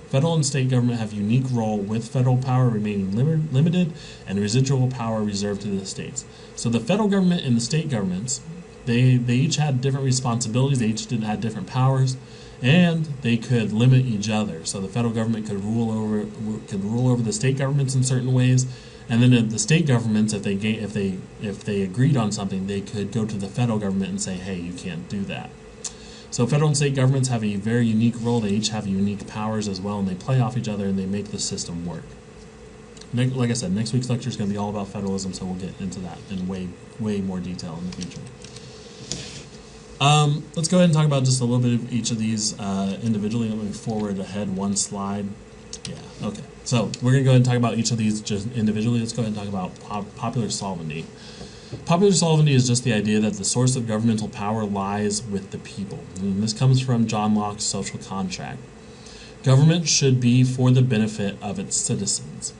federal and state government have a unique role with federal power remaining limited and residual power reserved to the states. So the federal government and the state governments, they each had different responsibilities, they each had different powers, and they could limit each other. So the federal government could rule over the state governments in certain ways, and then the state governments, if they agreed on something, they could go to the federal government and say, hey, you can't do that. So federal and state governments have a very unique role. They each have unique powers as well, and they play off each other, and they make the system work. Like I said, next week's lecture is going to be all about federalism, so we'll get into that in way more detail in the future. Let's go ahead and talk about just a little bit of each of these individually. Let me forward ahead one slide. Yeah, okay. So we're going to go ahead and talk about each of these just individually. Let's go ahead and talk about popular sovereignty. Popular sovereignty is just the idea that the source of governmental power lies with the people. And this comes from John Locke's social contract. Government should be for the benefit of its citizens.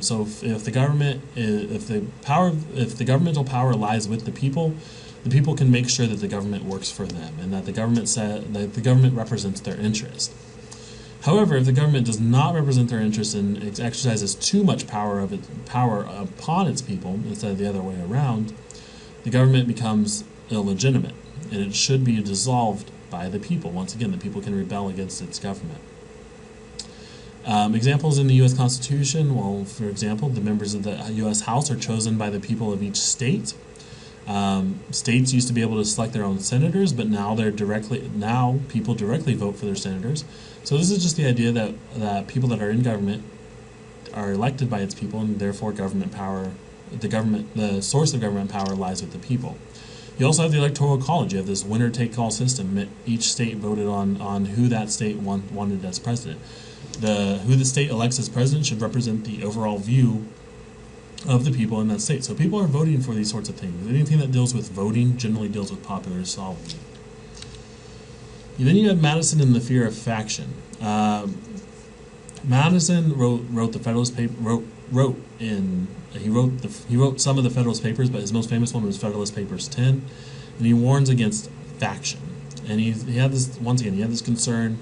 So if the governmental power lies with the people can make sure that the government works for them and that the government represents their interest. However, if the government does not represent their interest and it exercises too much power upon its people instead of the other way around, the government becomes illegitimate, and it should be dissolved by the people. Once again, the people can rebel against its government. Examples in the U.S. Constitution, well, for example, the members of the U.S. House are chosen by the people of each state. States used to be able to select their own senators, but now people directly vote for their senators. So this is just the idea that people that are in government are elected by its people, and therefore the source of government power lies with the people. You also have the Electoral College. You have this winner-take-all system. Each state voted on who that state wanted as president. Who the state elects as president should represent the overall view of the people in that state. So people are voting for these sorts of things. Anything that deals with voting generally deals with popular sovereignty. Then you have Madison and the fear of faction. Madison wrote the Federalist paper. He wrote some of the Federalist Papers, but his most famous one was Federalist Papers 10, and he warns against faction. And he had this, once again, he had this concern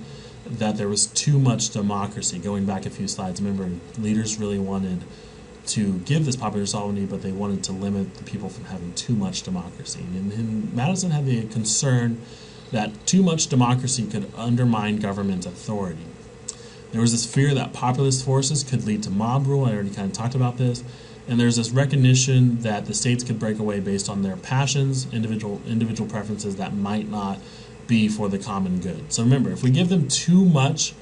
that there was too much democracy. Going back a few slides, remember, leaders really wanted to give this popular sovereignty, but they wanted to limit the people from having too much democracy. And Madison had the concern that too much democracy could undermine government authority. There was this fear that populist forces could lead to mob rule. I already kind of talked about this. And there's this recognition that the states could break away based on their passions, individual preferences that might not be for the common good. So remember, if we give them too much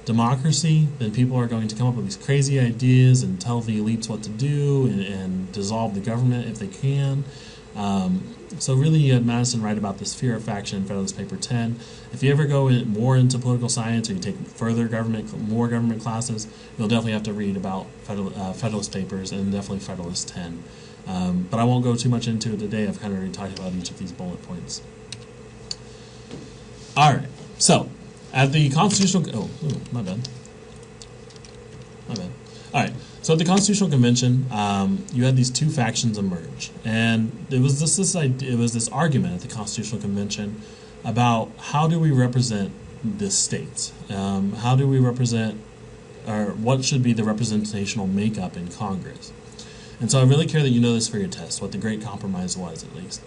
democracy, then people are going to come up with these crazy ideas and tell the elites what to do and dissolve the government if they can. So really, you had Madison write about this fear of faction in Federalist Paper 10. If you ever go more into political science or you take more government classes, you'll definitely have to read about Federalist Papers and definitely Federalist 10. But I won't go too much into it today. I've kind of already talked about each of these bullet points. All right, so at the Constitutional... my bad. All right, so at the Constitutional Convention, you had these two factions emerge, and it was this argument at the Constitutional Convention about how do we represent the states? How do we represent, or what should be the representational makeup in Congress? And so I really care that you know this for your test, what the Great Compromise was, at least.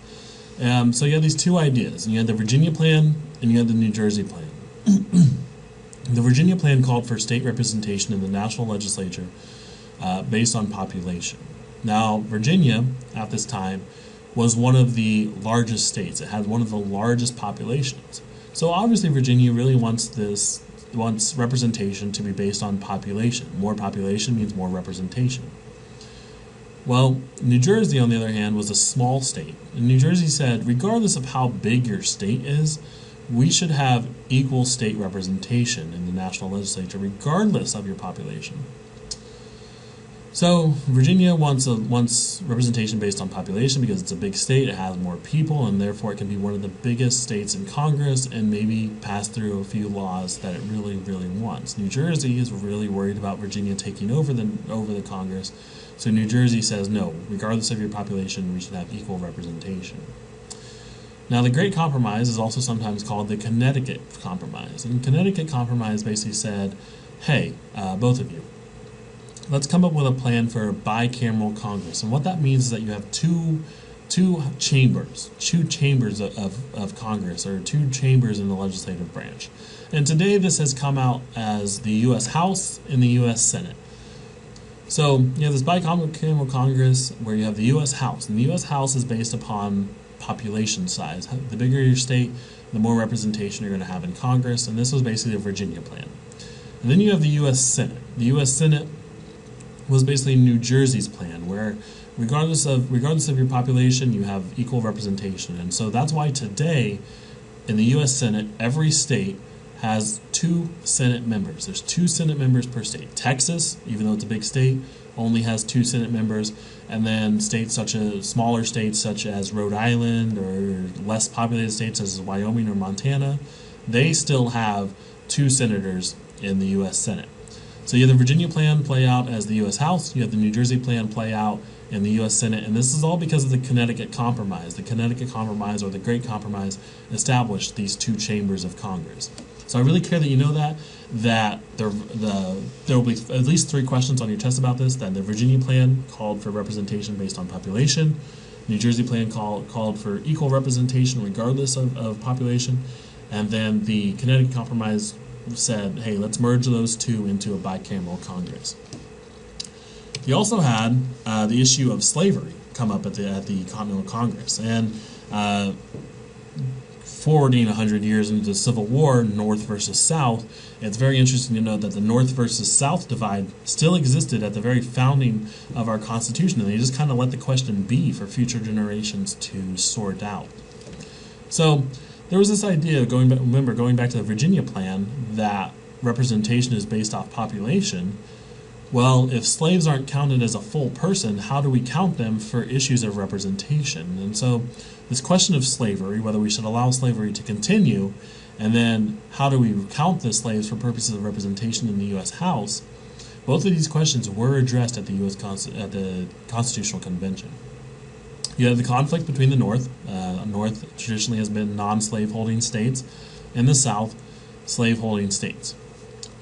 So you had these two ideas, and you had the Virginia Plan and you had the New Jersey Plan. The Virginia Plan called for state representation in the national legislature based on population. Now, Virginia, at this time, was one of the largest states. It had one of the largest populations. So obviously Virginia really wants representation to be based on population. More population means more representation. Well, New Jersey, on the other hand, was a small state. And New Jersey said, regardless of how big your state is, we should have equal state representation in the national legislature, regardless of your population. So Virginia wants representation based on population because it's a big state, it has more people, and therefore it can be one of the biggest states in Congress and maybe pass through a few laws that it really, really wants. New Jersey is really worried about Virginia taking over the Congress, so New Jersey says, no, regardless of your population, we should have equal representation. Now, the Great Compromise is also sometimes called the Connecticut Compromise. And the Connecticut Compromise basically said, hey, both of you, let's come up with a plan for a bicameral Congress. And what that means is that you have two chambers of Congress, or two chambers in the legislative branch. And today this has come out as the U.S. House and the U.S. Senate. So you have this bicameral Congress where you have the U.S. House. And the U.S. House is based upon population size. The bigger your state, the more representation you're going to have in Congress, and this was basically the Virginia plan. And then you have the U.S. Senate. The U.S. Senate was basically New Jersey's plan, where regardless of your population, you have equal representation. And so that's why today, in the U.S. Senate, every state has 2 Senate members. There's 2 Senate members per state. Texas, even though it's a big state, only has 2 Senate members, and then smaller states such as Rhode Island or less populated states such as Wyoming or Montana, they still have 2 senators in the U.S. Senate. So you have the Virginia plan play out as the U.S. House, you have the New Jersey plan play out in the U.S. Senate, and this is all because of the Connecticut Compromise. The Connecticut Compromise, or the Great Compromise, established these 2 chambers of Congress. So I really care that you know that there will be at least 3 questions on your test about this, that the Virginia plan called for representation based on population, New Jersey plan called for equal representation regardless of population, and then the Connecticut Compromise said, hey, let's merge those 2 into a bicameral Congress. You also had the issue of slavery come up at the Continental Congress, and forwarding 100 years into the Civil War, North versus South, it's very interesting to note that the North versus South divide still existed at the very founding of our Constitution, and they just kind of let the question be for future generations to sort out. So there was this idea, going back to the Virginia plan, that representation is based off population. Well, if slaves aren't counted as a full person, how do we count them for issues of representation? And so this question of slavery, whether we should allow slavery to continue, and then how do we count the slaves for purposes of representation in the U.S. House, both of these questions were addressed at the at the Constitutional Convention. You have the conflict between the North. North traditionally has been non-slave-holding states, and the South, slave-holding states.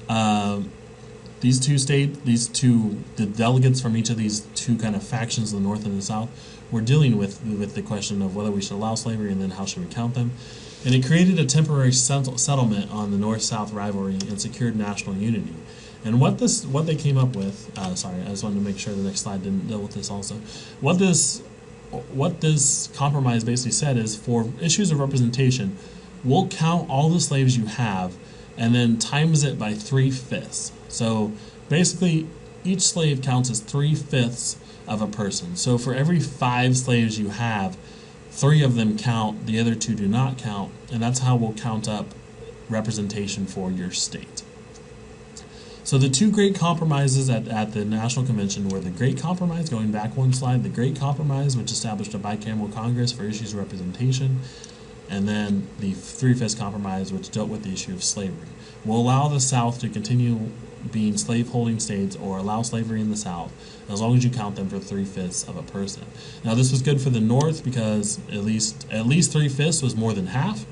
The delegates from each of these two kind of factions, the North and the South, were dealing with the question of whether we should allow slavery and then how should we count them. And it created a temporary settlement on the North-South rivalry and secured national unity. And what they came up with, sorry, I just wanted to make sure the next slide didn't deal with this also. What this compromise basically said is, for issues of representation, we'll count all the slaves you have and then times it by 3/5. So basically, each slave counts as 3/5 of a person. So for every 5 slaves you have, 3 of them count, the other 2 do not count, and that's how we'll count up representation for your state. So the two great compromises at the National Convention were the Great Compromise, going back one slide, the Great Compromise, which established a bicameral Congress for issues of representation, and then the 3/5 Compromise, which dealt with the issue of slavery. We'll allow the South to continue being slave-holding states or allow slavery in the South, as long as you count them for 3/5 of a person. Now this was good for the North because at least 3/5 was more than half.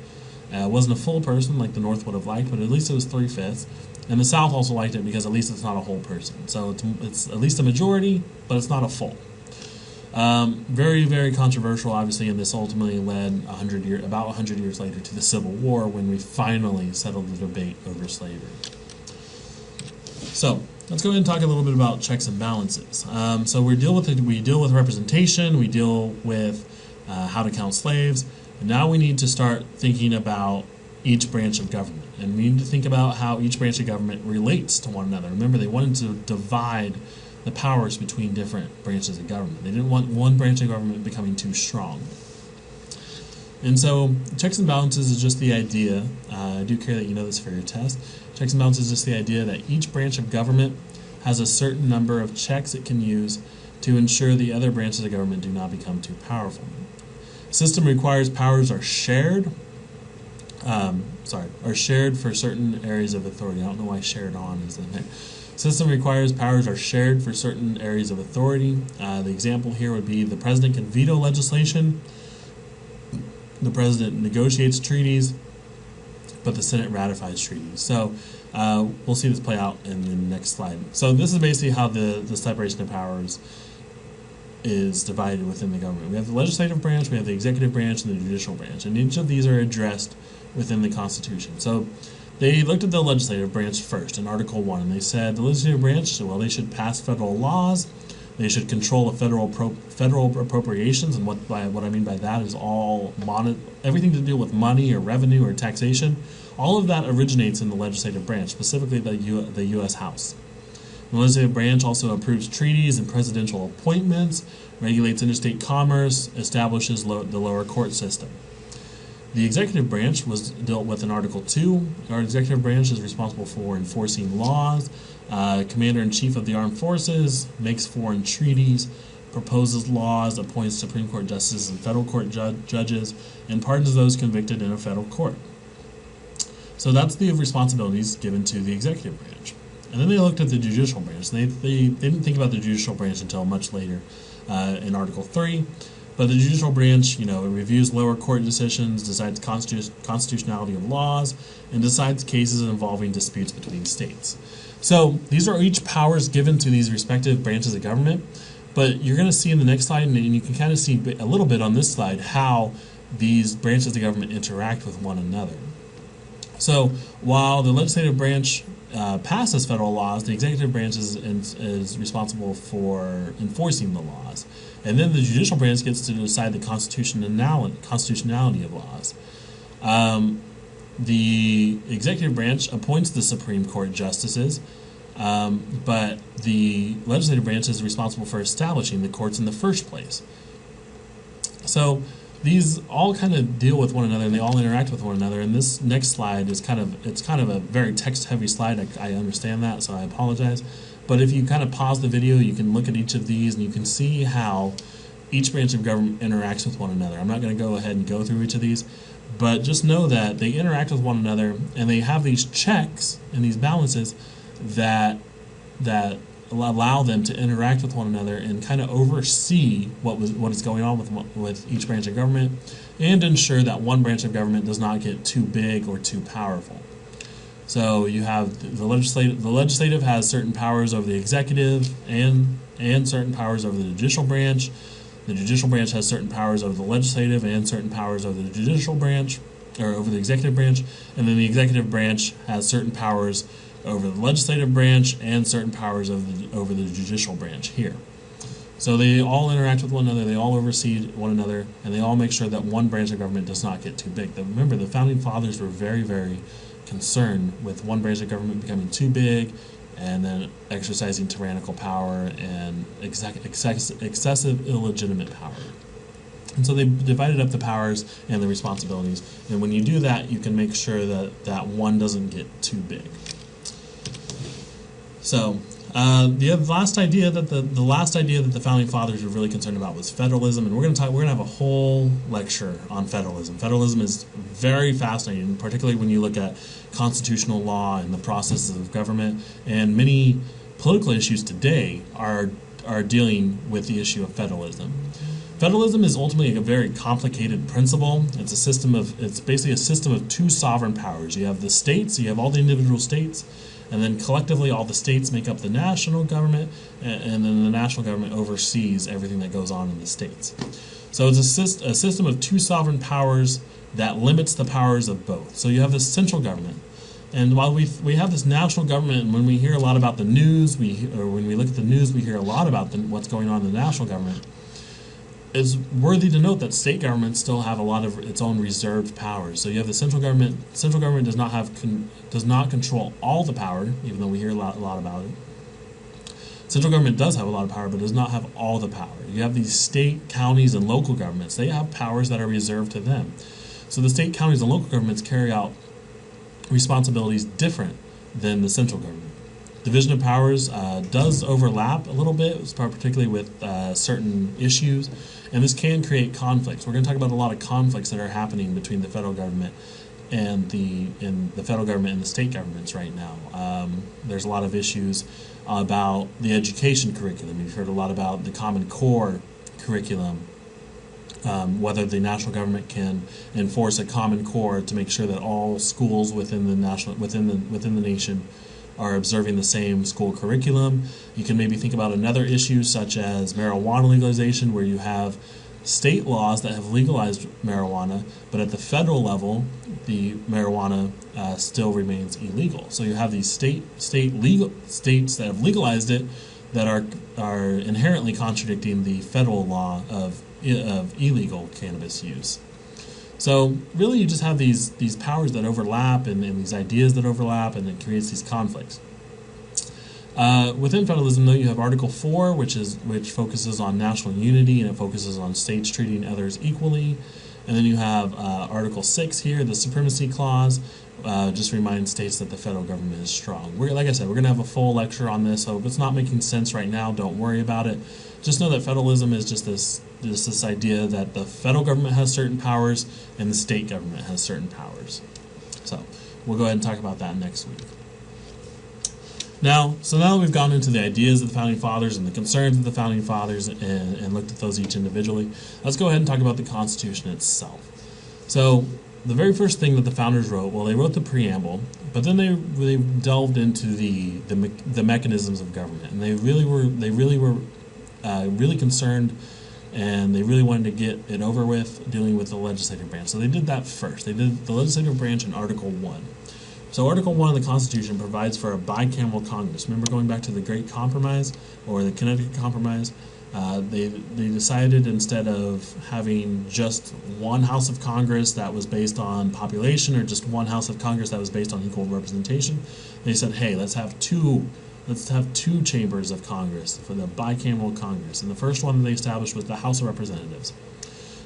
It wasn't a full person like the North would have liked, but at least it was 3/5. And the South also liked it because at least it's not a whole person. So it's at least a majority, but it's not a full. Very, very controversial, obviously, and this ultimately led about 100 years later to the Civil War, when we finally settled the debate over slavery. So let's go ahead and talk a little bit about checks and balances. So we deal with representation, we deal with how to count slaves, and now we need to start thinking about each branch of government, and we need to think about how each branch of government relates to one another. Remember, they wanted to divide the powers between different branches of government. They didn't want one branch of government becoming too strong. And so checks and balances is just the idea, I do care that you know this for your test, checks and balances is just the idea that each branch of government has a certain number of checks it can use to ensure the other branches of government do not become too powerful. System requires powers are shared, are shared for certain areas of authority. I don't know why shared on is in there. System requires powers are shared for certain areas of authority. The example here would be the president can veto legislation, the president negotiates treaties, but the Senate ratifies treaties. So we'll see this play out in the next slide. So this is basically how the separation of powers is divided within the government. We have the legislative branch, we have the executive branch, and the judicial branch, and each of these are addressed within the Constitution. So they looked at the legislative branch first in Article 1, and they said the legislative branch, well, they should pass federal laws, they should control the federal appropriations, and what I mean by that is everything to do with money or revenue or taxation. All of that originates in the legislative branch, specifically the U.S. House. The legislative branch also approves treaties and presidential appointments, regulates interstate commerce, establishes the lower court system. The executive branch was dealt with in Article 2. Our executive branch is responsible for enforcing laws. Commander-in-Chief of the Armed Forces makes foreign treaties, proposes laws, appoints Supreme Court justices and federal court judges, and pardons those convicted in a federal court. So that's the responsibilities given to the executive branch. And then they looked at the judicial branch. They didn't think about the judicial branch until much later in Article 3. But the judicial branch, it reviews lower court decisions, decides constitutionality of laws, and decides cases involving disputes between states. So these are each powers given to these respective branches of government. But you're going to see in the next slide, and you can kind of see a little bit on this slide, how these branches of government interact with one another. So while the legislative branch passes federal laws, the executive branch is responsible for enforcing the laws. And then the judicial branch gets to decide the constitutionality of laws. The executive branch appoints the Supreme Court justices, but the legislative branch is responsible for establishing the courts in the first place. So these all kind of deal with one another, and they all interact with one another. And this next slide is kind of a very text-heavy slide. I understand that, so I apologize. But if you kind of pause the video, you can look at each of these, and you can see how each branch of government interacts with one another. I'm not going to go ahead and go through each of these, but just know that they interact with one another, and they have these checks and these balances that allow them to interact with one another and kind of oversee what is going on with each branch of government, and ensure that one branch of government does not get too big or too powerful. So you have the legislative. The legislative has certain powers over the executive and certain powers over the judicial branch. The judicial branch has certain powers over the legislative and certain powers over the judicial branch, or over the executive branch, and then the executive branch has certain powers over the legislative branch and certain powers over the judicial branch here. So they all interact with one another, they all oversee one another, and they all make sure that one branch of government does not get too big. Remember, the Founding Fathers were very, very concerned with one branch of government becoming too big and then exercising tyrannical power and excessive illegitimate power. And so they divided up the powers and the responsibilities, and when you do that, you can make sure that one doesn't get too big. So the last idea that the Founding Fathers were really concerned about was federalism, and we're going to have a whole lecture on federalism. Federalism is very fascinating, particularly when you look at constitutional law and the processes of government, and many political issues today are dealing with the issue of federalism. Federalism is ultimately a very complicated principle. It's basically a system of two sovereign powers. You have the states, you have all the individual states, and then collectively all the states make up the national government, and then the national government oversees everything that goes on in the states. So it's a system of two sovereign powers that limits the powers of both. So you have this central government, and while we have this national government, and when we hear a lot about the news, when we look at the news, we hear a lot about what's going on in the national government. It's worthy to note that state governments still have a lot of its own reserved powers. So you have the central government. Central government does not control all the power, even though we hear a lot about it. Central government does have a lot of power, but does not have all the power. You have these state, counties, and local governments. They have powers that are reserved to them. So the state, counties, and local governments carry out responsibilities different than the central government. Division of powers does overlap a little bit, particularly with certain issues, and this can create conflicts. We're going to talk about a lot of conflicts that are happening between the federal government and the federal government and the state governments right now. There's a lot of issues about the education curriculum. You've heard a lot about the Common Core curriculum, whether the national government can enforce a Common Core to make sure that all schools within the nation are observing the same school curriculum. You can maybe think about another issue such as marijuana legalization, where you have state laws that have legalized marijuana, but at the federal level, the marijuana still remains illegal. So you have these states that have legalized it that are inherently contradicting the federal law of illegal cannabis use. So really, you just have these powers that overlap and these ideas that overlap, and it creates these conflicts. Within federalism, though, you have Article 4, which focuses on national unity, and it focuses on states treating others equally. And then you have Article 6 here, the Supremacy Clause, just reminds states that the federal government is strong. Like I said, we're going to have a full lecture on this, so if it's not making sense right now, don't worry about it. Just know that federalism is just this idea that the federal government has certain powers and the state government has certain powers. So we'll go ahead and talk about that next week. Now that we've gone into the ideas of the Founding Fathers and the concerns of the Founding Fathers and looked at those each individually, let's go ahead and talk about the Constitution itself. So the very first thing that the Founders wrote, well, they wrote the preamble, but then they delved into the mechanisms of government, and they really were really concerned, and they really wanted to get it over with dealing with the legislative branch. So they did that first. They did the legislative branch in Article 1. So Article 1 of the Constitution provides for a bicameral Congress. Remember going back to the Great Compromise or the Connecticut Compromise? They decided, instead of having just one House of Congress that was based on population, or just one House of Congress that was based on equal representation, they said, hey, let's have two chambers of Congress for the bicameral Congress. And the first one they established was the House of Representatives.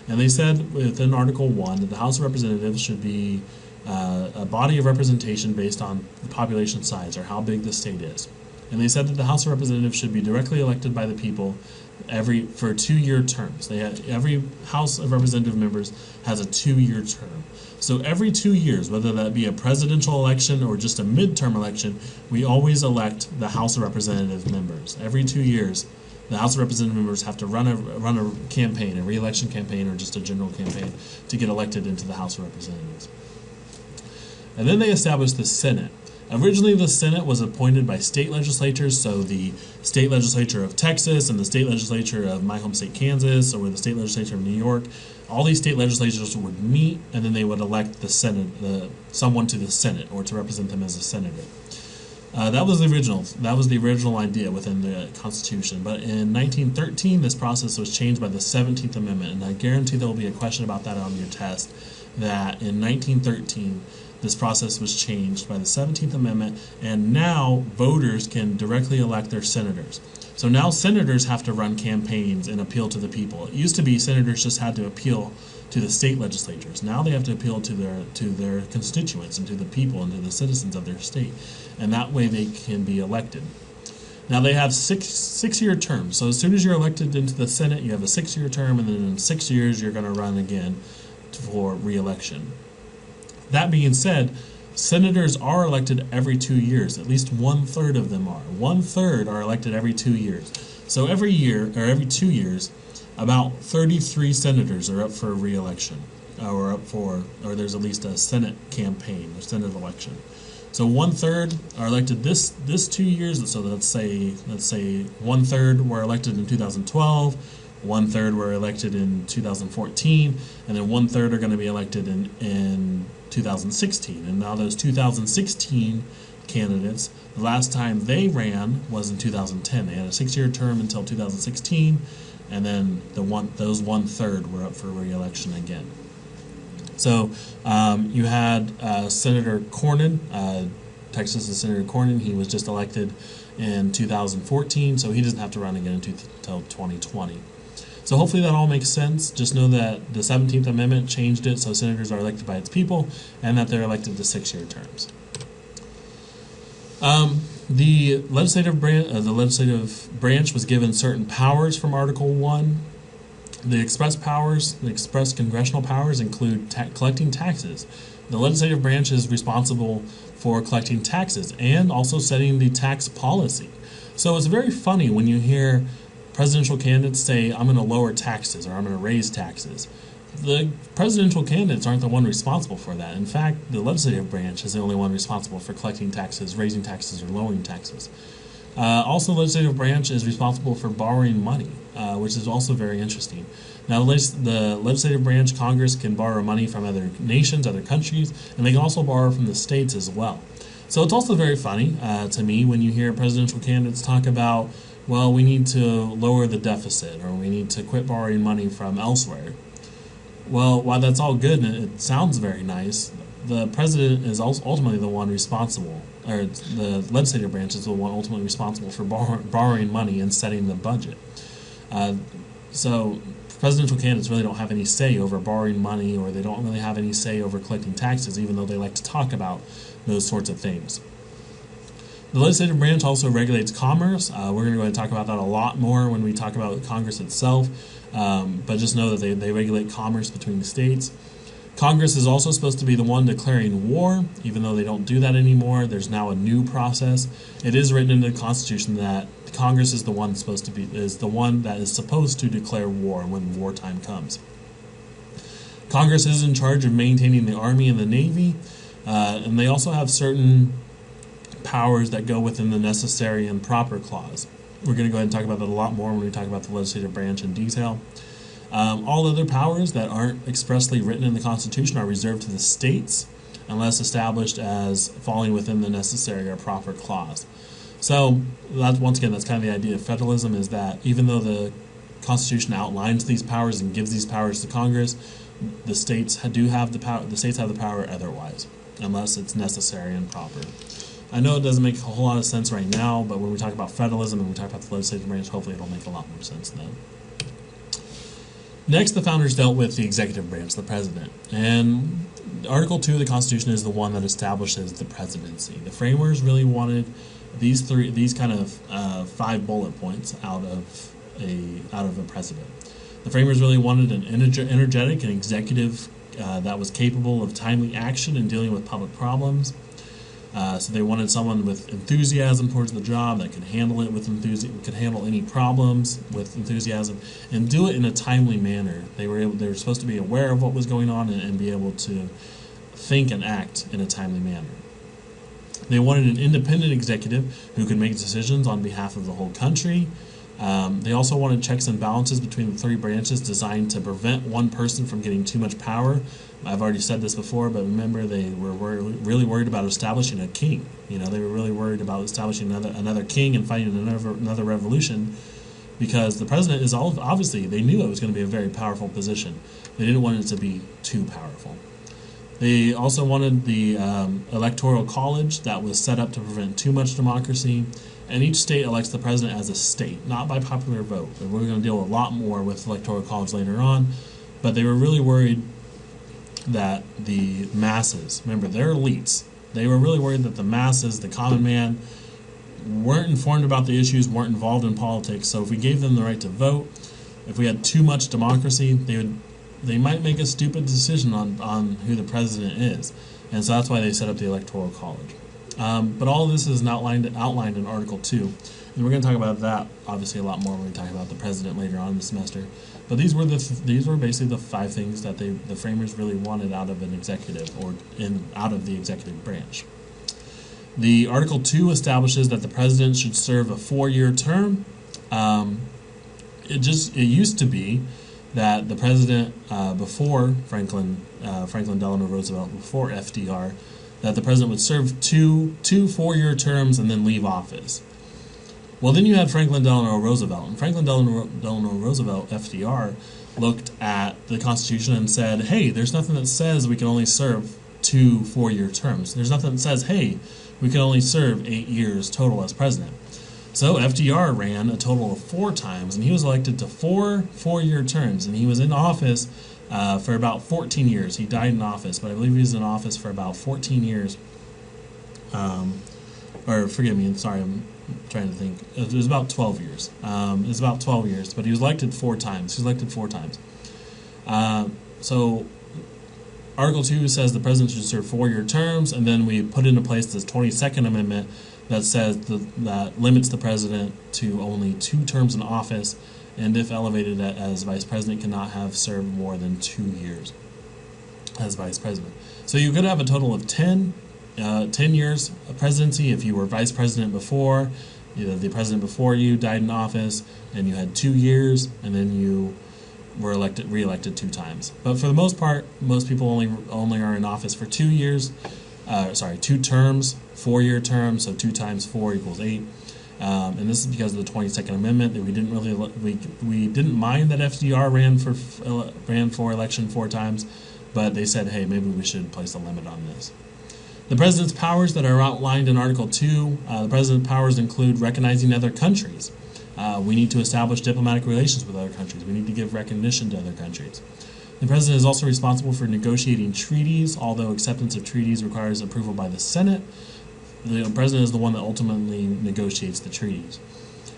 And they said within Article 1 that the House of Representatives should be a body of representation based on the population size, or how big the state is. And they said that the House of Representatives should be directly elected by the people, for 2-year terms. Every House of Representative members has a 2-year term. So every 2 years, whether that be a presidential election or just a midterm election, we always elect the House of Representative members. Every 2 years, the House of Representative members have to run a campaign, a re-election campaign, or just a general campaign to get elected into the House of Representatives. And then they established the Senate. Originally, the Senate was appointed by state legislatures, so the state legislature of Texas and the state legislature of my home state, Kansas, or the state legislature of New York. All these state legislatures would meet, and then they would elect the Senate, someone to the Senate, or to represent them as a senator. That was the original idea within the Constitution. But in 1913, this process was changed by the 17th Amendment, and I guarantee there will be a question about that on your test. That in 1913, this process was changed by the 17th Amendment, and now voters can directly elect their senators. So now senators have to run campaigns and appeal to the people. It used to be senators just had to appeal to the state legislatures. Now they have to appeal to their constituents and to the people and to the citizens of their state, and that way they can be elected. Now they have six-year terms. So as soon as you're elected into the Senate, you have a 6-year term, and then in 6 years you're going to run again for re-election. That being said, senators are elected every 2 years. At least 1/3 of them are. 1/3 are elected every 2 years. So every year, or every 2 years, about 33 senators are up for re-election, or there's at least a Senate campaign, a Senate election. So 1/3 are elected this 2 years. So let's say 1/3 were elected in 2012. 1/3 were elected in 2014, and then 1/3 are going to be elected in 2016. And now those 2016 candidates, the last time they ran was in 2010. They had a 6-year term until 2016, and then those 1/3 were up for re-election again. So you had Senator Cornyn, Texas' Senator Cornyn. He was just elected in 2014, so he doesn't have to run again until 2020. So hopefully that all makes sense. Just know that the 17th Amendment changed it so senators are elected by its people, and that they're elected to 6-year terms. The legislative branch was given certain powers from Article 1. The express congressional powers include collecting taxes. The legislative branch is responsible for collecting taxes and also setting the tax policy. So it's very funny when you hear presidential candidates say, I'm going to lower taxes, or I'm going to raise taxes. The presidential candidates aren't the one responsible for that. In fact, the legislative branch is the only one responsible for collecting taxes, raising taxes, or lowering taxes. Also, the legislative branch is responsible for borrowing money, which is also very interesting. Now, the legislative branch, Congress, can borrow money from other nations, other countries, and they can also borrow from the states as well. So it's also very funny to me when you hear presidential candidates talk about, well, we need to lower the deficit, or we need to quit borrowing money from elsewhere. Well, while that's all good and it sounds very nice, the president is ultimately the one responsible, or the legislative branch is the one ultimately responsible for borrowing money and setting the budget. So presidential candidates really don't have any say over borrowing money, or they don't really have any say over collecting taxes, even though they like to talk about those sorts of things. The legislative branch also regulates commerce. We're going to go ahead and talk about that a lot more when we talk about Congress itself, but just know that they regulate commerce between the states. Congress is also supposed to be the one declaring war, even though they don't do that anymore. There's now a new process. It is written into the Constitution that Congress is the one that is supposed to declare war when wartime comes. Congress is in charge of maintaining the Army and the Navy, and they also have certain powers that go within the necessary and proper clause. We're going to go ahead and talk about that a lot more when we talk about the legislative branch in detail. All other powers that aren't expressly written in the Constitution are reserved to the states unless established as falling within the necessary or proper clause. So once again, that's kind of the idea of federalism, is that even though the Constitution outlines these powers and gives these powers to Congress, the states do have the power. The states have the power otherwise, unless it's necessary and proper. I know it doesn't make a whole lot of sense right now, but when we talk about federalism and we talk about the legislative branch, hopefully it'll make a lot more sense then. Next, the founders dealt with the executive branch, the president. And Article 2 of the Constitution is the one that establishes the presidency. The framers really wanted these kind of 5 bullet points out of a president. The framers really wanted an energetic and executive that was capable of timely action and dealing with public problems. So they wanted someone with enthusiasm towards the job that could handle it with enthusiasm, could handle any problems with enthusiasm, and do it in a timely manner. They were supposed to be aware of what was going on and be able to think and act in a timely manner. They wanted an independent executive who could make decisions on behalf of the whole country. They also wanted checks and balances between the three branches designed to prevent one person from getting too much power. I've already said this before, but remember they were really worried about establishing a king. They were really worried about establishing another king and fighting another revolution, because the president is obviously, they knew it was going to be a very powerful position. They didn't want it to be too powerful. They also wanted the electoral college that was set up to prevent too much democracy. And each state elects the president as a state, not by popular vote. And we're going to deal a lot more with electoral college later on. But they were really worried that the masses, remember, they're elites. They were really worried that the masses, the common man, weren't informed about the issues, weren't involved in politics. So if we gave them the right to vote, if we had too much democracy, they might make a stupid decision on who the president is. And so that's why they set up the electoral college. But all of this is outlined in Article 2. And we're going to talk about that, obviously, a lot more when we talk about the president later on in the semester. But these were basically the 5 things that the framers really wanted out of an executive, or out of the executive branch. The Article 2 establishes that the president should serve a 4-year term. It used to be that the president, before Franklin Delano Roosevelt, before FDR, that the president would serve two 4-year terms and then leave office. Well, then you had Franklin Delano Roosevelt. And Franklin Delano Roosevelt, FDR, looked at the Constitution and said, hey, there's nothing that says we can only serve 2 4-year terms. There's nothing that says, hey, we can only serve 8 years total as president. So FDR ran a total of 4 times, and he was elected to 4 4-year terms, and he was in office for about 14 years. He died in office, but I believe he was in office for about 14 years. Or forgive me, sorry, I'm trying to think. It was about 12 years. It was about 12 years, but he was elected 4 times. He was elected 4 times. So Article 2 says the president should serve 4-year terms, and then we put into place this 22nd Amendment that says that limits the president to only 2 terms in office, and if elevated as vice president, cannot have served more than 2 years as vice president. So you could have a total of 10 years of presidency if you were vice president before, the president before you died in office, and you had 2 years, and then you were re-elected 2 times. But for the most part, most people only are in office for 2 years. 2 terms, 4-year terms, so 2 times 4 equals 8. And this is because of the 22nd Amendment, that we didn't mind that FDR ran for election 4 times, but they said, hey, maybe we should place a limit on this. The president's powers that are outlined in Article 2, the president's powers include recognizing other countries. We need to establish diplomatic relations with other countries. We need to give recognition to other countries. The president is also responsible for negotiating treaties, although acceptance of treaties requires approval by the Senate. The president is the one that ultimately negotiates the treaties.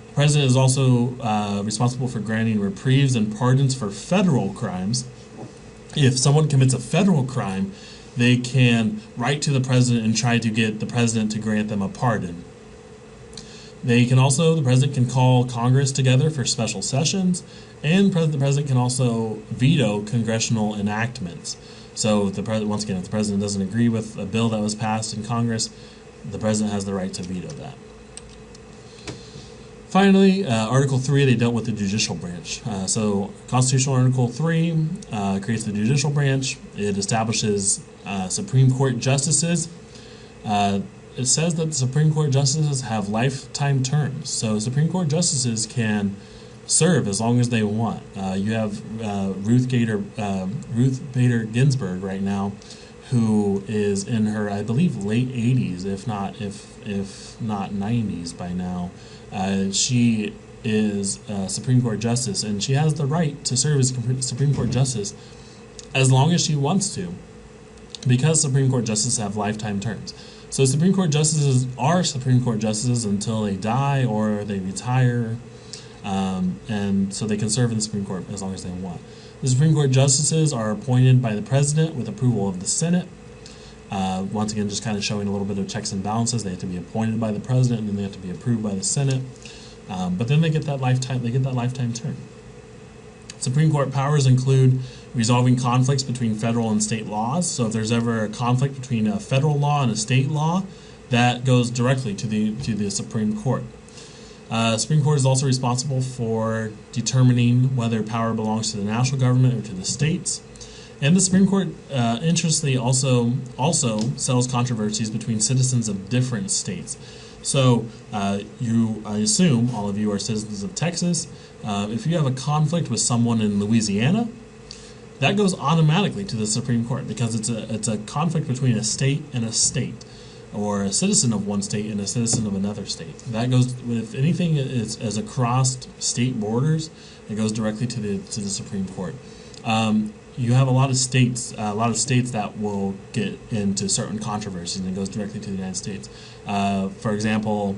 The president is also responsible for granting reprieves and pardons for federal crimes. If someone commits a federal crime, they can write to the president and try to get the president to grant them a pardon. The president can call Congress together for special sessions, and the president can also veto congressional enactments. So once again, if the president doesn't agree with a bill that was passed in Congress, the president has the right to veto that. Finally, Article 3, they dealt with the judicial branch. So Constitutional Article 3 creates the judicial branch. It establishes Supreme Court justices. It says that the Supreme Court justices have lifetime terms. So Supreme Court justices can serve as long as they want. You have Ruth Bader Ginsburg right now, who is in her, I believe, late 80s, if not 90s by now. She is a Supreme Court justice, and she has the right to serve as Supreme Court justice as long as she wants to, because Supreme Court justices have lifetime terms. So Supreme Court justices are Supreme Court justices until they die or they retire. and so they can serve in the Supreme Court as long as they want. The Supreme Court justices are appointed by the President with approval of the Senate. Once again, just kind of showing a little bit of checks and balances. They have to be appointed by the President, and then they have to be approved by the Senate. But then they get that lifetime term. Supreme Court powers include resolving conflicts between federal and state laws. So if there's ever a conflict between a federal law and a state law, that goes directly to the Supreme Court. Supreme Court is also responsible for determining whether power belongs to the national government or to the states. And the Supreme Court, interestingly, also settles controversies between citizens of different states. So I assume all of you are citizens of Texas. If you have a conflict with someone in Louisiana, that goes automatically to the Supreme Court because it's a conflict between a state and a state, or a citizen of one state and a citizen of another state. That goes, if anything is as across state borders, it goes directly to the Supreme Court. You have a lot of states that will get into certain controversies, and it goes directly to the United States. For example,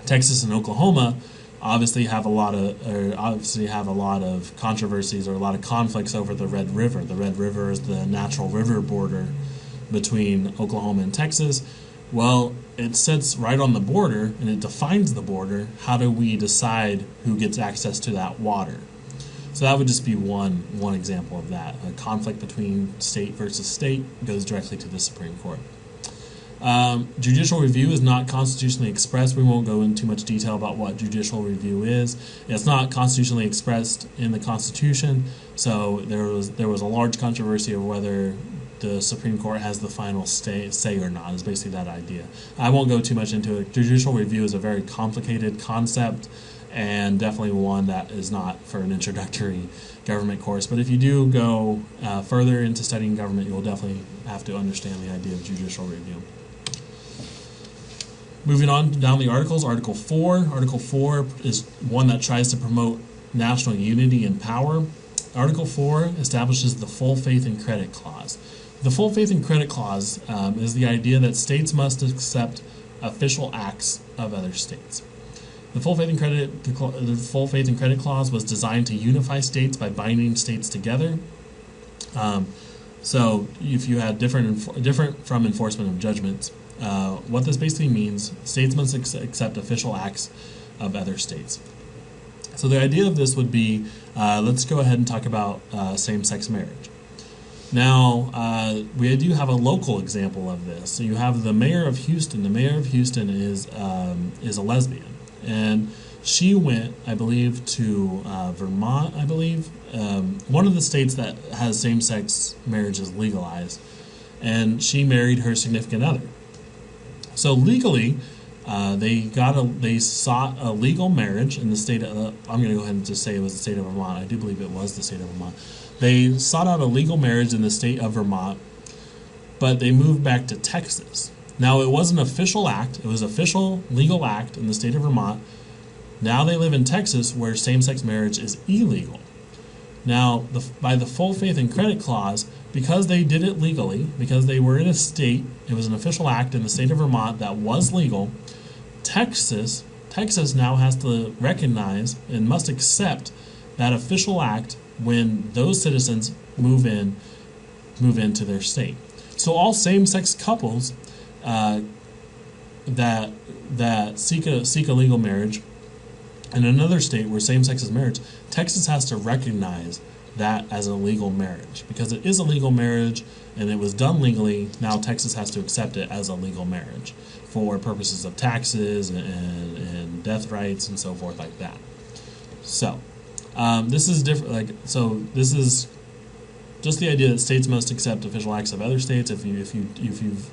Texas and Oklahoma obviously have a lot of controversies or a lot of conflicts over the Red River. The Red River is the natural river border between Oklahoma and Texas. Well, it sits right on the border and it defines the border. How do we decide who gets access to that water? So that would just be one example of that. A conflict between state versus state goes directly to the Supreme Court. Judicial review is not constitutionally expressed. We won't go into too much detail about what judicial review is. It's not constitutionally expressed in the Constitution, so there was a large controversy of whether the Supreme Court has the final say or not. Is basically that idea. I won't go too much into it. Judicial review is a very complicated concept, and definitely one that is not for an introductory government course. But if you do go further into studying government, you will definitely have to understand the idea of judicial review. Moving on down the articles, Article 4. Article 4 is one that tries to promote national unity and power. Article 4 establishes the full faith and credit clause. The full faith and credit clause is the idea that states must accept official acts of other states. The full faith and credit clause was designed to unify states by binding states together. So if you had different from enforcement of judgments, what this basically means, states must accept official acts of other states. So the idea of this would be, let's go ahead and talk about same-sex marriage. Now, we do have a local example of this. So you have the mayor of Houston. The mayor of Houston is a lesbian. And she went, I believe, to Vermont, I believe, one of the states that has same-sex marriages legalized, and she married her significant other. So legally, they sought a legal marriage in the state of, I'm going to go ahead and just say it was the state of Vermont. I do believe it was the state of Vermont. They sought out a legal marriage in the state of Vermont, but they moved back to Texas. Now, it was an official act. It was an official legal act in the state of Vermont. Now they live in Texas where same-sex marriage is illegal. Now, by the full faith and credit clause, because they did it legally, because they were in a state, it was an official act in the state of Vermont that was legal, Texas now has to recognize and must accept that official act when those citizens move into their state. So all same-sex couples that seek a legal marriage in another state where same-sex is marriage, Texas has to recognize that as a legal marriage. Because it is a legal marriage and it was done legally, now Texas has to accept it as a legal marriage for purposes of taxes and death rights and so forth like that. So, this is different. This is just the idea that states must accept official acts of other states. If you've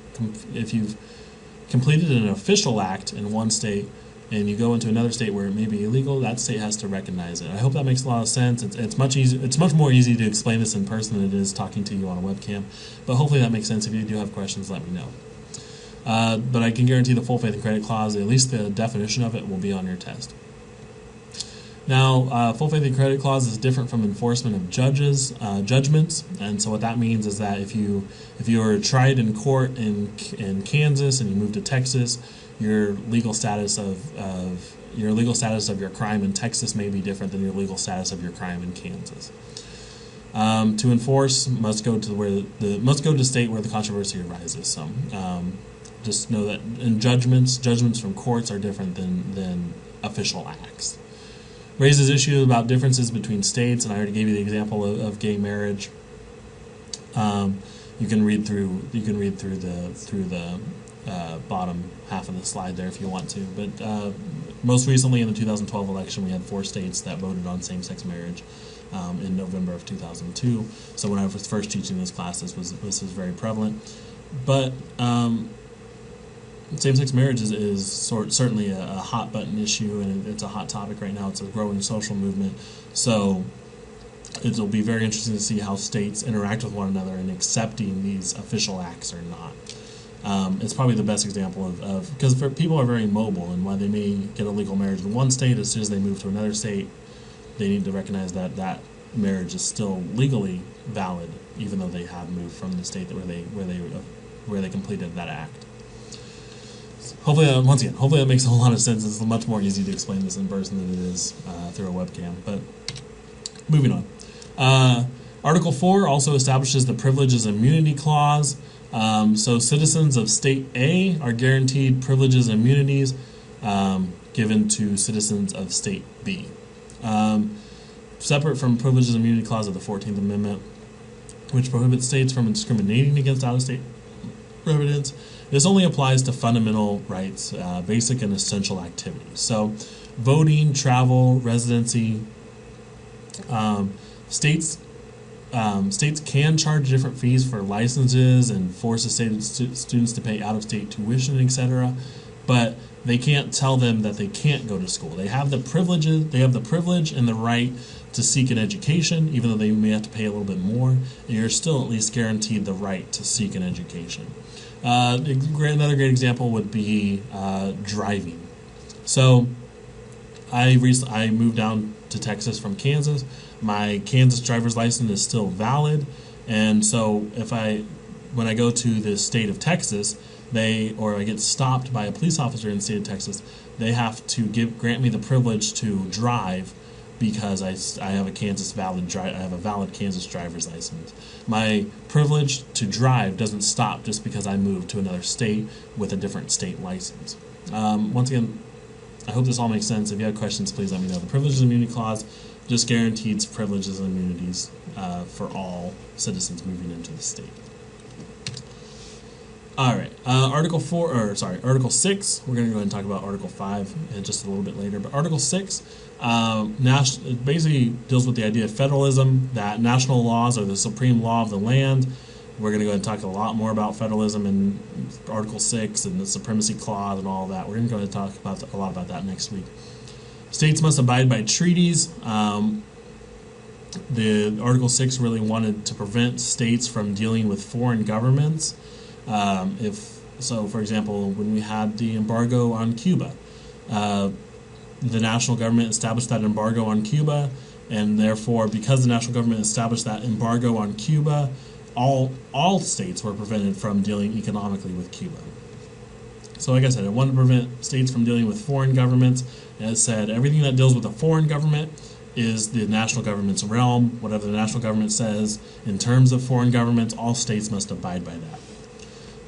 completed an official act in one state and you go into another state where it may be illegal, that state has to recognize it. I hope that makes a lot of sense. It's much more easy to explain this in person than it is talking to you on a webcam. But hopefully that makes sense. If you do have questions, let me know. But I can guarantee the full faith and credit clause, at least the definition of it, will be on your test. Now, full faith and credit clause is different from enforcement of judgments, and so what that means is that if you are tried in court in Kansas and you move to Texas, your legal status of your legal status of your crime in Texas may be different than your legal status of your crime in Kansas. To enforce, must go to state where the controversy arises. So just know that in judgments from courts are different than official acts. Raises issues about differences between states, and I already gave you the example of gay marriage. You can read through the bottom half of the slide there if you want to. But most recently in the 2012 election, we had 4 states that voted on same-sex marriage in November of 2002. So when I was first teaching this class, this was very prevalent. But same-sex marriage is certainly a hot-button issue, and it's a hot topic right now. It's a growing social movement. So it'll be very interesting to see how states interact with one another in accepting these official acts or not. It's probably the best example of because people are very mobile, and while they may get a legal marriage in one state, as soon as they move to another state, they need to recognize that that marriage is still legally valid, even though they have moved from the state where they completed that act. Hopefully, hopefully that makes a lot of sense. It's much more easy to explain this in person than it is through a webcam. But moving on. Article 4 also establishes the Privileges and Immunity Clause. So citizens of State A are guaranteed privileges and immunities given to citizens of State B. Separate from Privileges and Immunity Clause of the 14th Amendment, which prohibits states from discriminating against out-of-state residents, this only applies to fundamental rights, basic and essential activities. So voting, travel, residency, states can charge different fees for licenses and force students to pay out-of-state tuition, etc. But they can't tell them that they can't go to school. They have the privilege and the right to seek an education, even though they may have to pay a little bit more. And you're still at least guaranteed the right to seek an education. Another great example would be driving. So I moved down to Texas from Kansas. My Kansas driver's license is still valid, and so when I go to the state of Texas, I get stopped by a police officer in the state of Texas, they have to grant me the privilege to drive because I have a valid Kansas driver's license. My privilege to drive doesn't stop just because I moved to another state with a different state license. Once again, I hope this all makes sense. If you have questions, please let me know. The Privileges and Immunity Clause just guarantees privileges and immunities for all citizens moving into the state. All right, Article 6. We're going to go ahead and talk about Article 5 in just a little bit later. But Article 6 it basically deals with the idea of federalism, that national laws are the supreme law of the land. We're going to go ahead and talk a lot more about federalism in Article 6 and the Supremacy Clause and all of that. We're going to go ahead and talk a lot about that next week. States must abide by treaties. The Article 6 really wanted to prevent states from dealing with foreign governments. For example, when we had the embargo on Cuba, the national government established that embargo on Cuba, and therefore, because the national government established that embargo on Cuba, all states were prevented from dealing economically with Cuba. So like I said, it wanted to prevent states from dealing with foreign governments, and it said everything that deals with a foreign government is the national government's realm. Whatever the national government says in terms of foreign governments, all states must abide by that.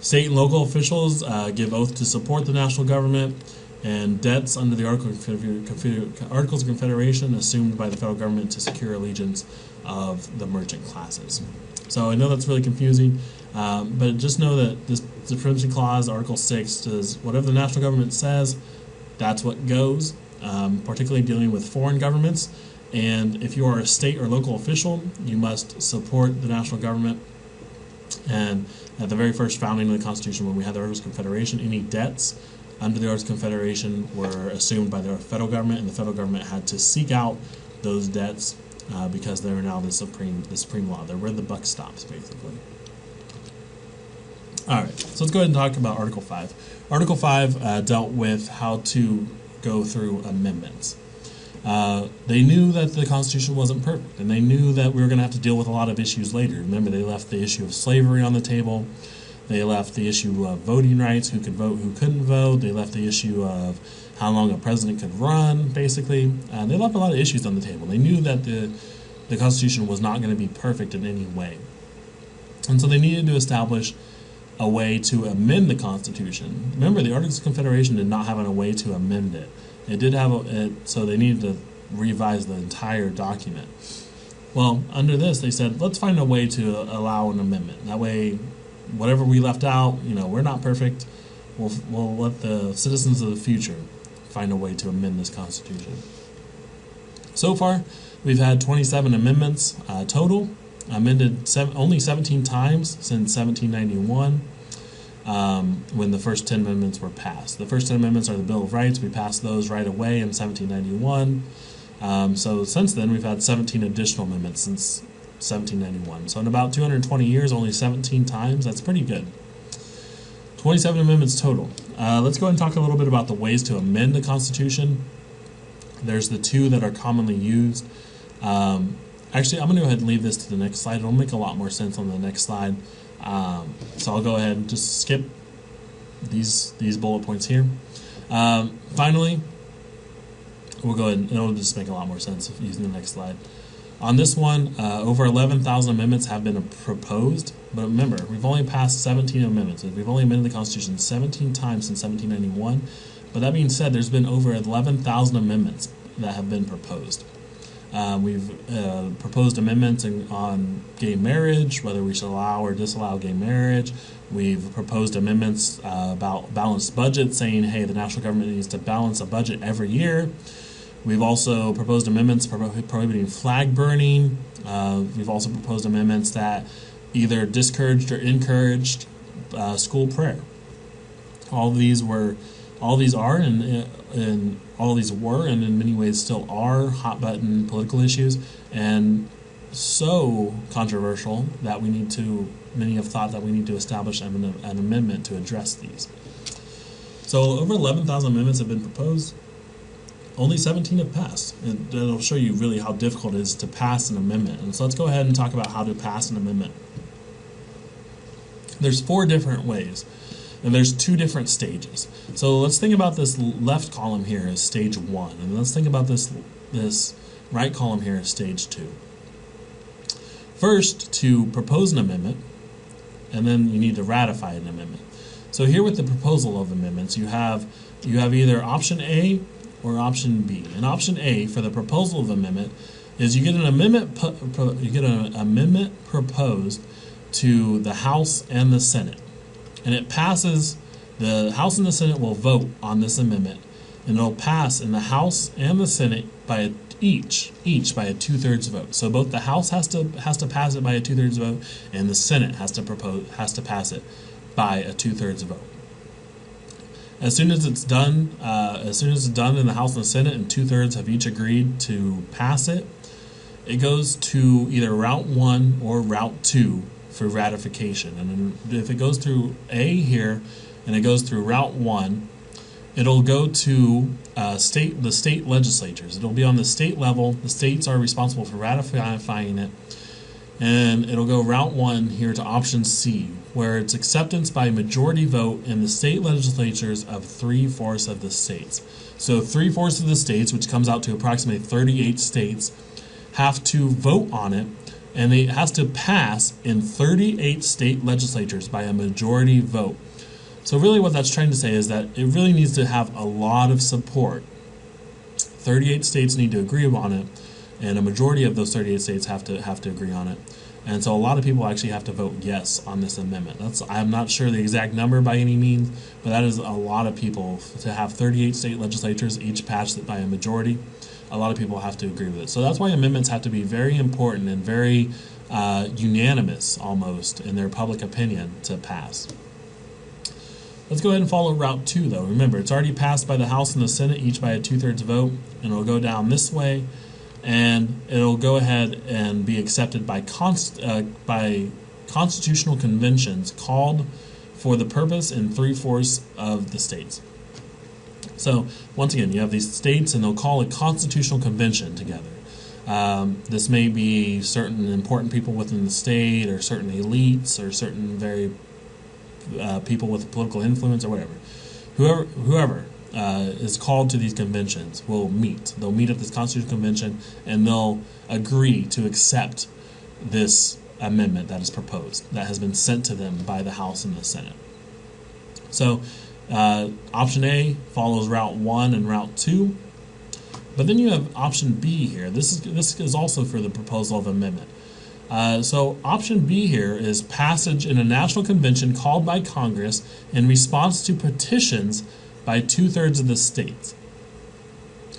State and local officials give oath to support the national government, and debts under the Articles of Confederation assumed by the federal government to secure allegiance of the merchant classes. So I know that's really confusing, but just know that this Supremacy Clause, Article 6, does whatever the national government says, that's what goes, particularly dealing with foreign governments. And if you are a state or local official, you must support the national government. And at the very first founding of the Constitution, when we had the Articles of Confederation, any debts under the Articles of Confederation were assumed by the federal government, and the federal government had to seek out those debts because they are now the supreme law. They're where the buck stops, basically. All right, so let's go ahead and talk about Article 5. Article 5 dealt with how to go through amendments. They knew that the Constitution wasn't perfect, and they knew that we were going to have to deal with a lot of issues later. Remember, they left the issue of slavery on the table. They left the issue of voting rights, who could vote, who couldn't vote. They left the issue of how long a president could run, basically. They left a lot of issues on the table. They knew that the Constitution was not going to be perfect in any way. And so they needed to establish a way to amend the Constitution. Remember, the Articles of Confederation did not have a way to amend it. It did have so they needed to revise the entire document. Well, under this, they said, let's find a way to allow an amendment. That way, whatever we left out, we're not perfect. We'll let the citizens of the future find a way to amend this Constitution. So far, we've had 27 amendments total, amended only 17 times since 1791, when the first 10 amendments were passed. The first 10 amendments are the Bill of Rights. We passed those right away in 1791. So since then, we've had 17 additional amendments since 1791. So in about 220 years, only 17 times. That's pretty good. 27 amendments total. Let's go ahead and talk a little bit about the ways to amend the Constitution. There's the two that are commonly used. Actually, I'm going to go ahead and leave this to the next slide. It'll make a lot more sense on the next slide. So I'll go ahead and just skip these bullet points here. Finally, we'll go ahead and it'll just make a lot more sense using the next slide. On this one, over 11,000 amendments have been proposed. But remember, we've only passed 17 amendments. We've only amended the Constitution 17 times since 1791. But that being said, there's been over 11,000 amendments that have been proposed. We've proposed amendments on gay marriage, whether we should allow or disallow gay marriage. We've proposed amendments about balanced budget, saying, hey, the national government needs to balance a budget every year. We've also proposed amendments prohibiting flag burning. We've also proposed amendments that either discouraged or encouraged school prayer. All these were, and in many ways still are, hot-button political issues, and so controversial that many have thought that we need to establish an amendment to address these. So over 11,000 amendments have been proposed. Only 17 have passed. And that'll show you really how difficult it is to pass an amendment. And so let's go ahead and talk about how to pass an amendment. There's 4 different ways. And there's 2 different stages. So let's think about this left column here as stage 1. And let's think about this right column here as stage 2. First, to propose an amendment, and then you need to ratify an amendment. So here with the proposal of amendments, you have either option A or option B. And option A for the proposal of amendment is you get an amendment proposed to the House and the Senate. And it passes, the House and the Senate will vote on this amendment, and it'll pass in the House and the Senate by each by a 2/3 vote. So both the House has to pass it by a 2/3 vote, and the Senate has to pass it by a 2/3 vote. As soon as it's done in the House and the Senate, and 2/3 have each agreed to pass it, it goes to either Route 1 or Route 2 for ratification. And if it goes through A here, and it goes through Route 1, it'll go to the state legislatures. It'll be on the state level. The states are responsible for ratifying it. And it'll go Route 1 here to option C, where it's acceptance by majority vote in the state legislatures of 3/4 of the states. So 3/4 of the states, which comes out to approximately 38 states, have to vote on it, and it has to pass in 38 state legislatures by a majority vote. So really what that's trying to say is that it really needs to have a lot of support. 38 states need to agree on it, and a majority of those 38 states have to agree on it. And so a lot of people actually have to vote yes on this amendment. I'm not sure the exact number by any means, but that is a lot of people. To have 38 state legislatures each pass it by a majority, a lot of people have to agree with it. So that's why amendments have to be very important and very unanimous almost in their public opinion to pass. Let's go ahead and follow Route 2 though. Remember, it's already passed by the House and the Senate, each by a 2/3 vote, and it'll go down this way, and it'll go ahead and be accepted by constitutional conventions called for the purpose in 3/4 of the states. So once again, you have these states, and they'll call a constitutional convention together. This may be certain important people within the state, or certain elites, or certain very people with political influence, or whatever. Whoever. is called to these conventions will meet. They'll meet at this Constitutional Convention, and they'll agree to accept this amendment that is proposed, that has been sent to them by the House and the Senate. So option A follows Route 1 and Route 2. But then you have option B here. This is also for the proposal of amendment. So option B here is passage in a national convention called by Congress in response to petitions by 2/3 of the states.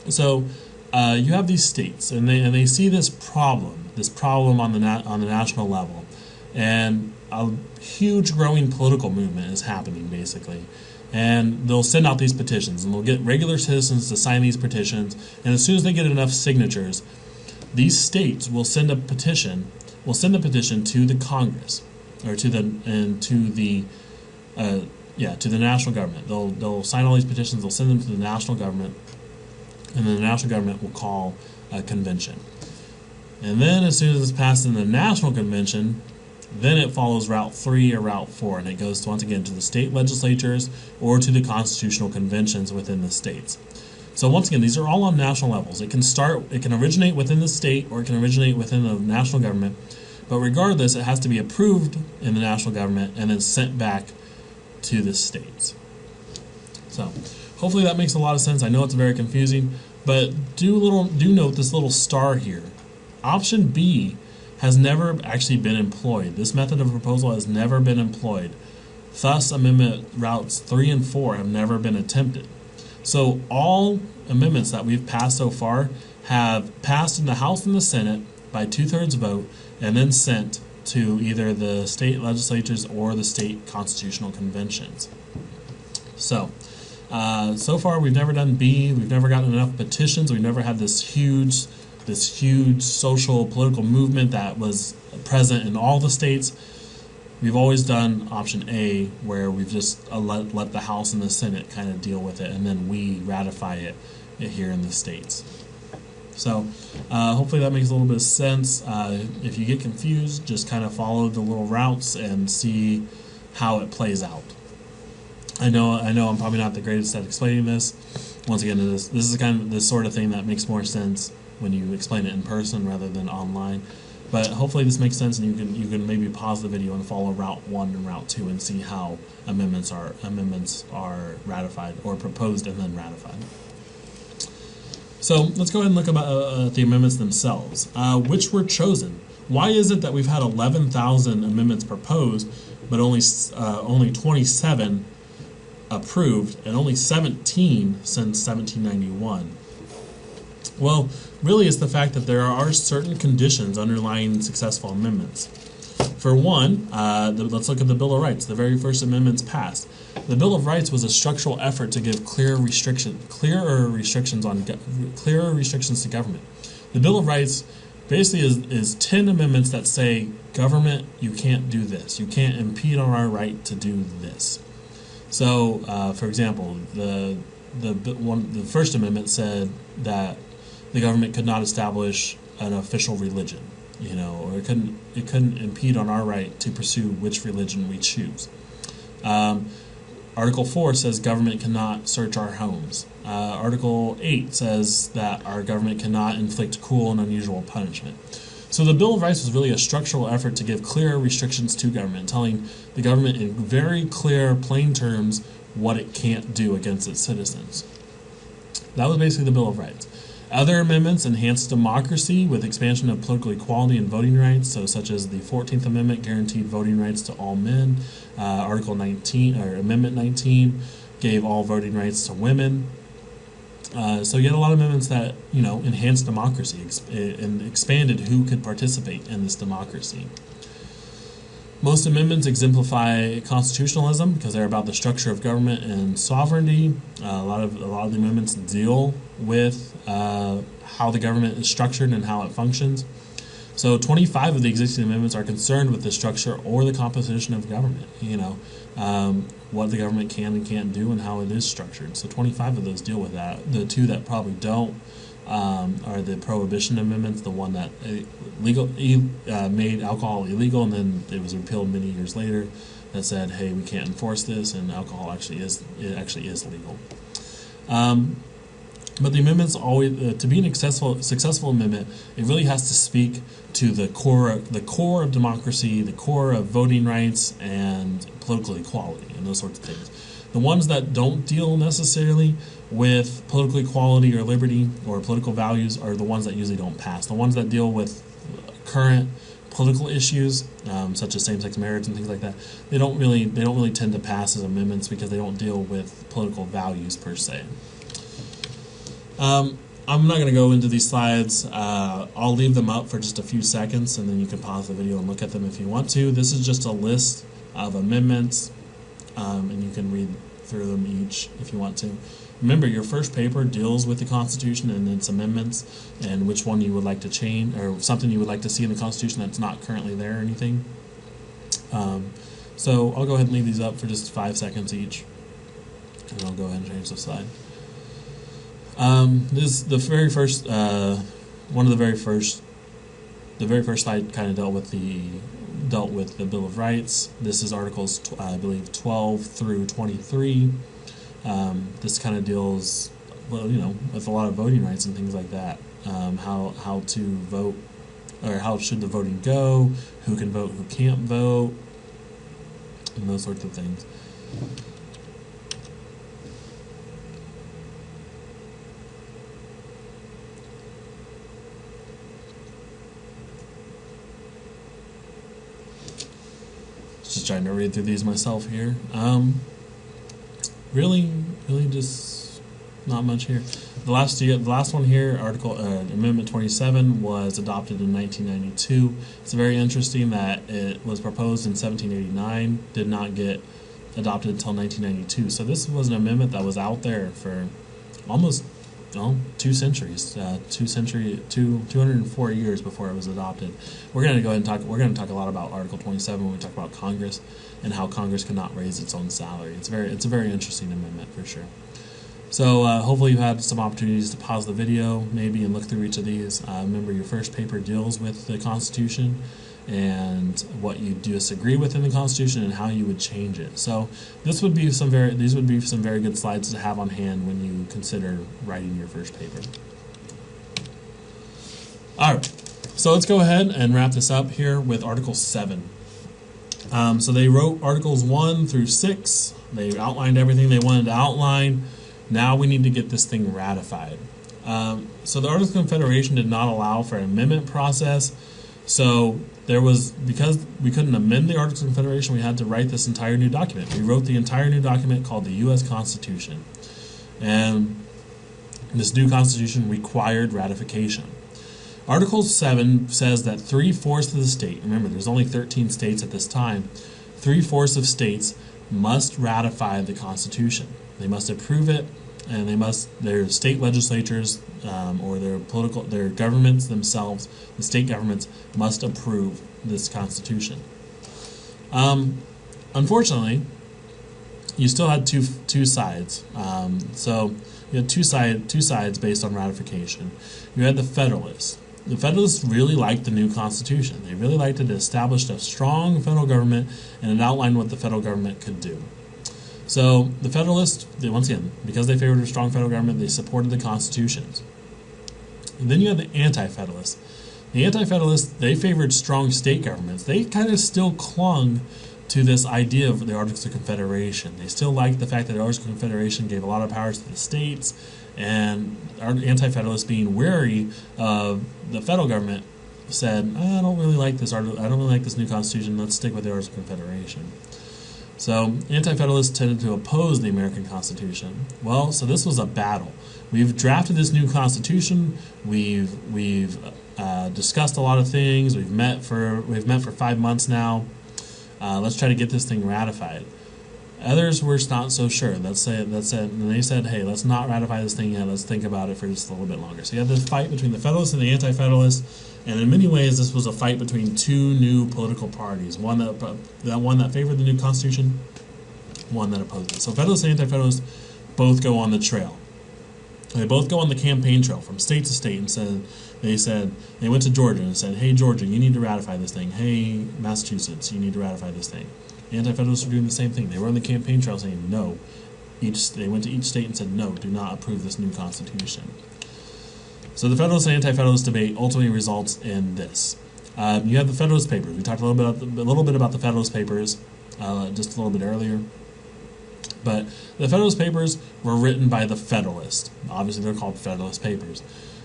So you have these states, and they see this problem on the national level, and a huge growing political movement is happening basically. And they'll send out these petitions, and they'll get regular citizens to sign these petitions. And as soon as they get enough signatures, these states will send a petition. Will send the petition to the Congress, or to the national government. They'll sign all these petitions. They'll send them to the national government, and then the national government will call a convention. And then as soon as it's passed in the national convention, then it follows Route 3 or Route 4, and it goes once again to the state legislatures or to the constitutional conventions within the states. So once again, these are all on national levels. It can originate within the state, or it can originate within the national government, but regardless, it has to be approved in the national government and then sent back to the states. So hopefully that makes a lot of sense. I know it's very confusing, but do note this little star here. Option B has never actually been employed. This method of proposal has never been employed. Thus, amendment routes 3 and 4 have never been attempted. So all amendments that we've passed so far have passed in the House and the Senate by 2/3 vote, and then sent to either the state legislatures or the state constitutional conventions. So far we've never done B. We've never gotten enough petitions. We've never had this huge social political movement that was present in all the states. We've always done option A, where we've just let the House and the Senate kind of deal with it, and then we ratify it here in the states. So hopefully that makes a little bit of sense. If you get confused, just kind of follow the little routes and see how it plays out. I know I'm probably not the greatest at explaining this. Once again, this is kind of the sort of thing that makes more sense when you explain it in person rather than online. But hopefully this makes sense, and you can maybe pause the video and follow Route 1 and Route 2 and see how amendments are ratified or proposed and then ratified. So let's go ahead and look at the amendments themselves. Which were chosen? Why is it that we've had 11,000 amendments proposed, but only 27 approved, and only 17 since 1791? Well, really it's the fact that there are certain conditions underlying successful amendments. For one, let's look at the Bill of Rights, the very first amendments passed. The Bill of Rights was a structural effort to give clearer restrictions to government. The Bill of Rights basically is 10 amendments that say, government, you can't do this. You can't impede on our right to do this. So, for example, the First Amendment said that the government could not establish an official religion, or it couldn't impede on our right to pursue which religion we choose. Article 4 says government cannot search our homes. Article 8 says that our government cannot inflict cruel and unusual punishment. So the Bill of Rights was really a structural effort to give clear restrictions to government, telling the government in very clear, plain terms what it can't do against its citizens. That was basically the Bill of Rights. Other amendments enhanced democracy with expansion of political equality and voting rights, such as the 14th Amendment guaranteed voting rights to all men. Article 19, or Amendment 19, gave all voting rights to women. So you had a lot of amendments that enhanced democracy and expanded who could participate in this democracy. Most amendments exemplify constitutionalism because they're about the structure of government and sovereignty. A lot of the amendments deal with how the government is structured and how it functions. So 25 of the existing amendments are concerned with the structure or the composition of government. What the government can and can't do and how it is structured. So 25 of those deal with that. The two that probably don't are the Prohibition amendments, the one that made alcohol illegal, and then it was repealed many years later, that said, hey, we can't enforce this, and alcohol actually is legal. But the amendments always, to be an successful amendment, it really has to speak to the core of democracy, the core of voting rights and political equality and those sorts of things. The ones that don't deal necessarily with political equality or liberty or political values are the ones that usually don't pass. The ones that deal with current political issues, such as same-sex marriage and things like that, they don't really tend to pass as amendments because they don't deal with political values per se. I'm not going to go into these slides. I'll leave them up for just a few seconds, and then you can pause the video and look at them if you want to. This is just a list of amendments, and you can read through them each if you want to. Remember, your first paper deals with the Constitution and its amendments, and which one you would like to change, or something you would like to see in the Constitution that's not currently there or anything. So I'll go ahead and leave these up for just 5 seconds each, and I'll go ahead and change the slide. This is the very first, the very first slide kind of dealt with the Bill of Rights. This is Articles, I believe, 12 through 23. This kind of deals, well, with a lot of voting rights and things like that. How to vote, or how should the voting go? Who can vote? Who can't vote? And those sorts of things. Just trying to read through these myself here. Really just not much here. The last one here, Amendment 27, was adopted in 1992. It's very interesting that it was proposed in 1789, did not get adopted until 1992. So this was an amendment that was out there for almost 2 centuries, 204 years before it was adopted. We're going to go ahead and talk. We're going to talk a lot about Article 27 when we talk about Congress and how Congress cannot raise its own salary. It's a very interesting amendment for sure. So hopefully you've had some opportunities to pause the video maybe and look through each of these. Remember, your first paper deals with the Constitution and what you disagree with in the Constitution and how you would change it. So these would be some very good slides to have on hand when you consider writing your first paper. All right, so let's go ahead and wrap this up here with Article 7. So they wrote Articles 1 through 6. They outlined everything they wanted to outline. Now we need to get this thing ratified. So the Articles of Confederation did not allow for an amendment process. So because we couldn't amend the Articles of Confederation, we had to write this entire new document. We wrote the entire new document called the U.S. Constitution. And this new Constitution required ratification. Article 7 says that 3/4 of the state, remember there's only 13 states at this time, 3/4 of states must ratify the Constitution. They must approve it, and their state legislatures or their governments themselves, the state governments, must approve this Constitution. Unfortunately, you still had two sides. So you had two sides based on ratification. You had the Federalists. The Federalists really liked the new Constitution. They really liked it. It established a strong federal government, and it outlined what the federal government could do. So the Federalists, once again, because they favored a strong federal government, they supported the constitutions. And then you have the Anti-Federalists. The Anti-Federalists, they favored strong state governments. They kind of still clung to this idea of the Articles of Confederation. They still liked the fact that the Articles of Confederation gave a lot of powers to the states, and our Anti-Federalists, being wary of the federal government, said, I don't really like this new Constitution, let's stick with the Articles of Confederation. So Anti-Federalists tended to oppose the American Constitution. Well, so this was a battle. We've drafted this new Constitution. We've discussed a lot of things. We've met for 5 months now. Let's try to get this thing ratified. Others were not so sure. And they said, hey, let's not ratify this thing yet. Let's think about it for just a little bit longer. So you had this fight between the Federalists and the Anti-Federalists. And in many ways, this was a fight between two new political parties. One that favored the new Constitution, one that opposed it. So Federalists and Anti-Federalists both go on the trail. They both go on the campaign trail from state to state, and they went to Georgia and said, hey, Georgia, you need to ratify this thing. Hey, Massachusetts, you need to ratify this thing. The Anti-Federalists were doing the same thing. They were on the campaign trail saying, no, They went to each state and said, no, do not approve this new Constitution. So the Federalist and Anti-Federalist debate ultimately results in this. You have the Federalist Papers. We talked a little bit about the Federalist Papers just a little bit earlier. But the Federalist Papers were written by the Federalists. Obviously, they're called Federalist Papers.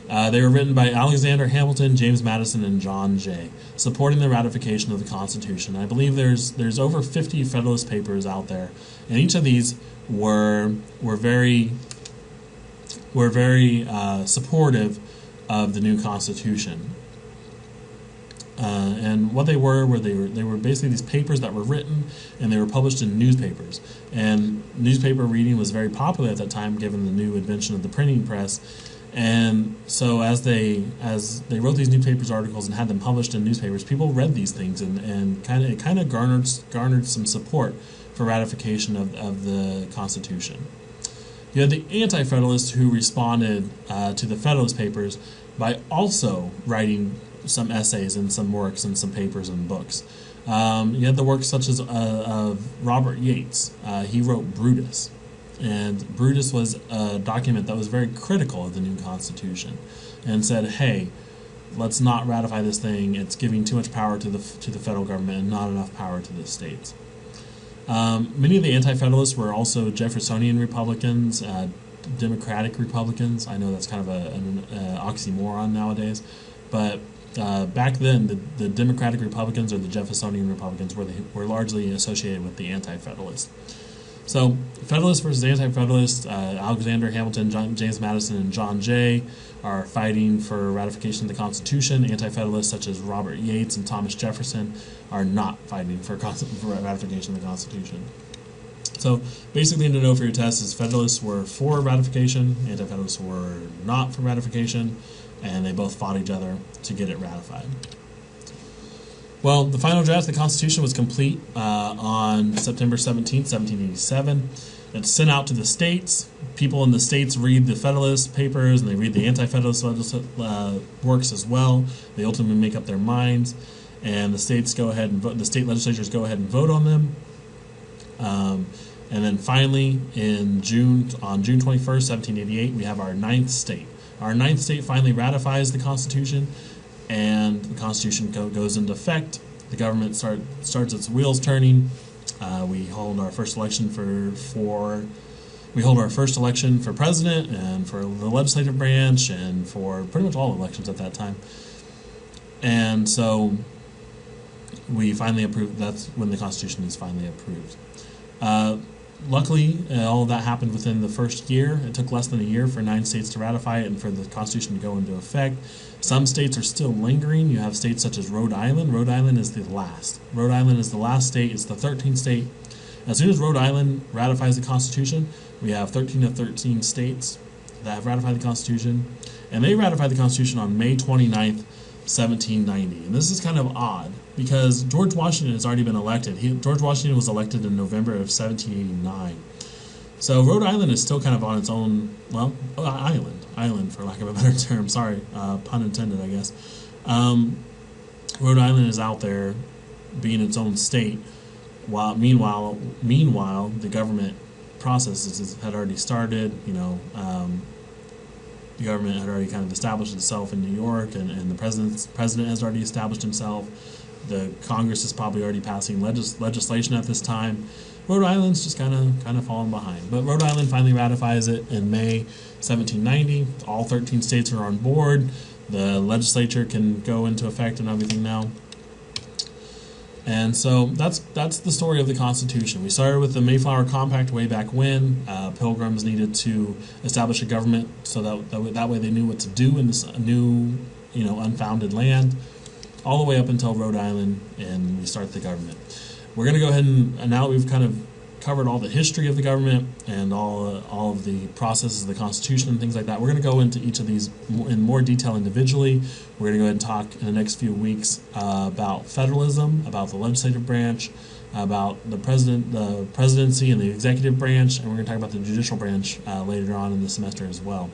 They were written by Alexander Hamilton, James Madison, and John Jay, supporting the ratification of the Constitution. I believe there's over 50 Federalist Papers out there, and each of these were very supportive of the new Constitution. And what they were basically these papers that were written, and they were published in newspapers. And newspaper reading was very popular at that time, given the new invention of the printing press. And so as they wrote these newspapers articles and had them published in newspapers, people read these things, and kind of garnered some support for ratification of the Constitution. You had the Anti-Federalists who responded to the Federalist Papers by also writing some essays and some works and some papers and books. You had the works such as of Robert Yates. He wrote Brutus. And Brutus was a document that was very critical of the new Constitution and said, hey, let's not ratify this thing. It's giving too much power to the federal government and not enough power to the states. Many of the Anti-Federalists were also Jeffersonian Republicans, Democratic Republicans. I know that's kind of an oxymoron nowadays, but back then the Democratic Republicans or the Jeffersonian Republicans were largely associated with the Anti-Federalists. So, Federalists versus Anti-Federalists, Alexander Hamilton, James Madison, and John Jay are fighting for ratification of the Constitution. Anti-Federalists such as Robert Yates and Thomas Jefferson are not fighting for ratification of the Constitution. So, basically, to know for your test is Federalists were for ratification, Anti-Federalists were not for ratification, and they both fought each other to get it ratified. Well, the final draft of the Constitution was complete on September 17, 1787. It's sent out to the states. People in the states read the Federalist Papers, and they read the Anti-Federalist works as well. They ultimately make up their minds, and the states go ahead and vote. The state legislatures go ahead and vote on them. And then finally, on June 21st, 1788, we have our ninth state. Our ninth state finally ratifies the Constitution, and the Constitution goes into effect. The government starts its wheels turning. We hold our first election for president and for the legislative branch and for pretty much all elections at that time. And so we finally approved. That's when the Constitution is finally approved. Luckily, all of that happened within the first year. It took less than a year for 9 states to ratify it and for the Constitution to go into effect. Some states are still lingering. You have states such as Rhode Island. Rhode Island is the last. Rhode Island is the last state. It's the 13th state. As soon as Rhode Island ratifies the Constitution, we have 13 of 13 states that have ratified the Constitution. And they ratified the Constitution on May 29th, 1790. And this is kind of odd because George Washington has already been elected. George Washington was elected in November of 1789. So Rhode Island is still kind of on its own, well, island for lack of a better term. Sorry, pun intended, I guess. Rhode Island is out there being its own state, while meanwhile the government processes had already started. The government had already kind of established itself in New York, and the president has already established himself. The Congress is probably already passing legislation at this time. Rhode Island's just kind of falling behind. But Rhode Island finally ratifies it in May 1790. All 13 states are on board. The legislature can go into effect and everything now. And so that's the story of the Constitution. We started with the Mayflower Compact way back when. Pilgrims needed to establish a government so that way they knew what to do in this new, unfounded land, all the way up until Rhode Island, and we start the government. We're going to go ahead and now we've kind of covered all the history of the government and all of the processes of the Constitution and things like that. We're going to go into each of these in more detail individually. We're going to go ahead and talk in the next few weeks about federalism, about the legislative branch, about the presidency and the executive branch, and we're going to talk about the judicial branch later on in the semester as well.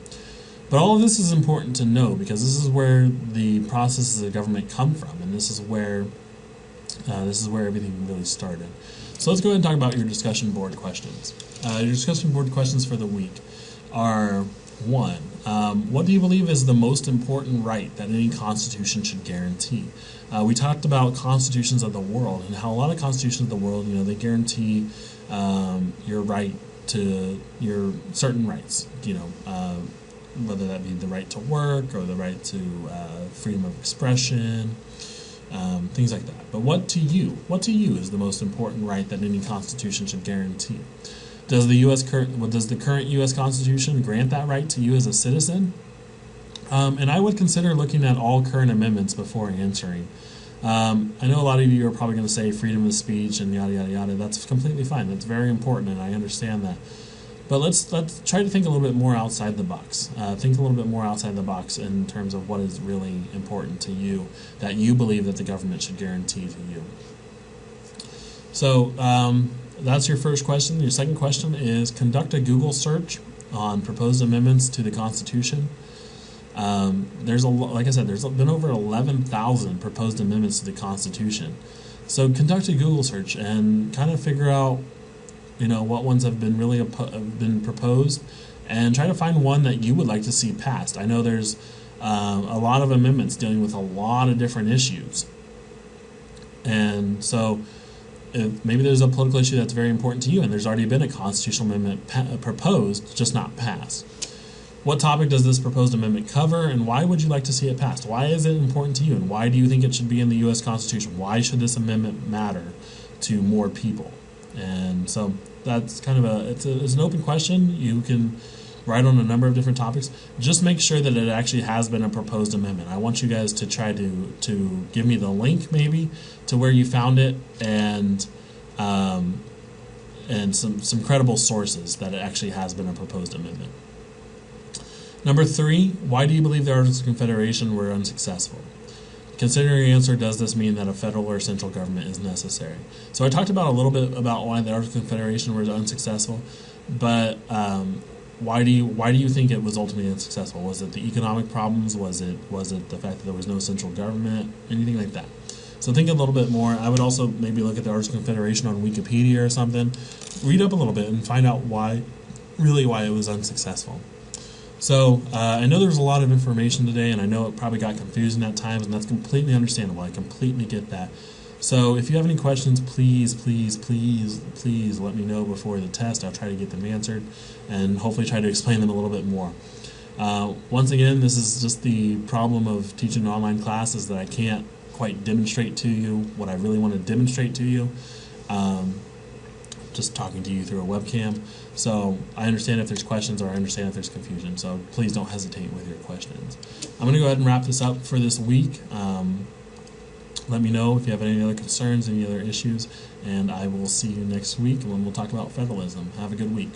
But all of this is important to know because this is where the processes of government come from, and this is where everything really started. So let's go ahead and talk about your discussion board questions. Your discussion board questions for the week are: 1. What do you believe is the most important right that any constitution should guarantee? We talked about constitutions of the world and how a lot of constitutions of the world, they guarantee your right to your certain rights, whether that be the right to work or the right to freedom of expression, things like that. But what to you is the most important right that any constitution should guarantee? Does the current U.S. Constitution grant that right to you as a citizen? And I would consider looking at all current amendments before answering. I know a lot of you are probably going to say freedom of speech and yada yada yada. That's completely fine. That's very important, and I understand that. But let's try to think a little bit more outside the box. Think a little bit more outside the box in terms of what is really important to you that you believe that the government should guarantee to you. So that's your first question. Your second question is: conduct a Google search on proposed amendments to the Constitution. Like I said, there's been over 11,000 proposed amendments to the Constitution. So conduct a Google search and kind of figure out, what ones have been been proposed, and try to find one that you would like to see passed. I know there's a lot of amendments dealing with a lot of different issues, and so maybe there's a political issue that's very important to you, and there's already been a constitutional amendment proposed, just not passed. What topic does this proposed amendment cover, and why would you like to see it passed? Why is it important to you, and why do you think it should be in the U.S. Constitution? Why should this amendment matter to more people? And so that's kind of it's an open question. You can write on a number of different topics. Just make sure that it actually has been a proposed amendment. I want you guys to try to give me the link maybe to where you found it, and some credible sources that it actually has been a proposed amendment. Number 3, why do you believe the Articles of Confederation were unsuccessful? Considering your answer, does this mean that a federal or central government is necessary? So I talked about a little bit about why the Articles of Confederation were unsuccessful, but why do you think it was ultimately unsuccessful? Was it the economic problems? Was it the fact that there was no central government? Anything like that? So think a little bit more. I would also maybe look at the Articles of Confederation on Wikipedia or something. Read up a little bit and find out why it was unsuccessful. So I know there's a lot of information today, and I know it probably got confusing at times, and that's completely understandable. I completely get that. So if you have any questions, please let me know before the test. I'll try to get them answered and hopefully try to explain them a little bit more. Once again, this is just the problem of teaching an online class, is that I can't quite demonstrate to you what I really want to demonstrate to you. Just talking to you through a webcam. So I understand if there's questions, or I understand if there's confusion. So please don't hesitate with your questions. I'm going to go ahead and wrap this up for this week. Let me know if you have any other concerns, any other issues, and I will see you next week when we'll talk about federalism. Have a good week.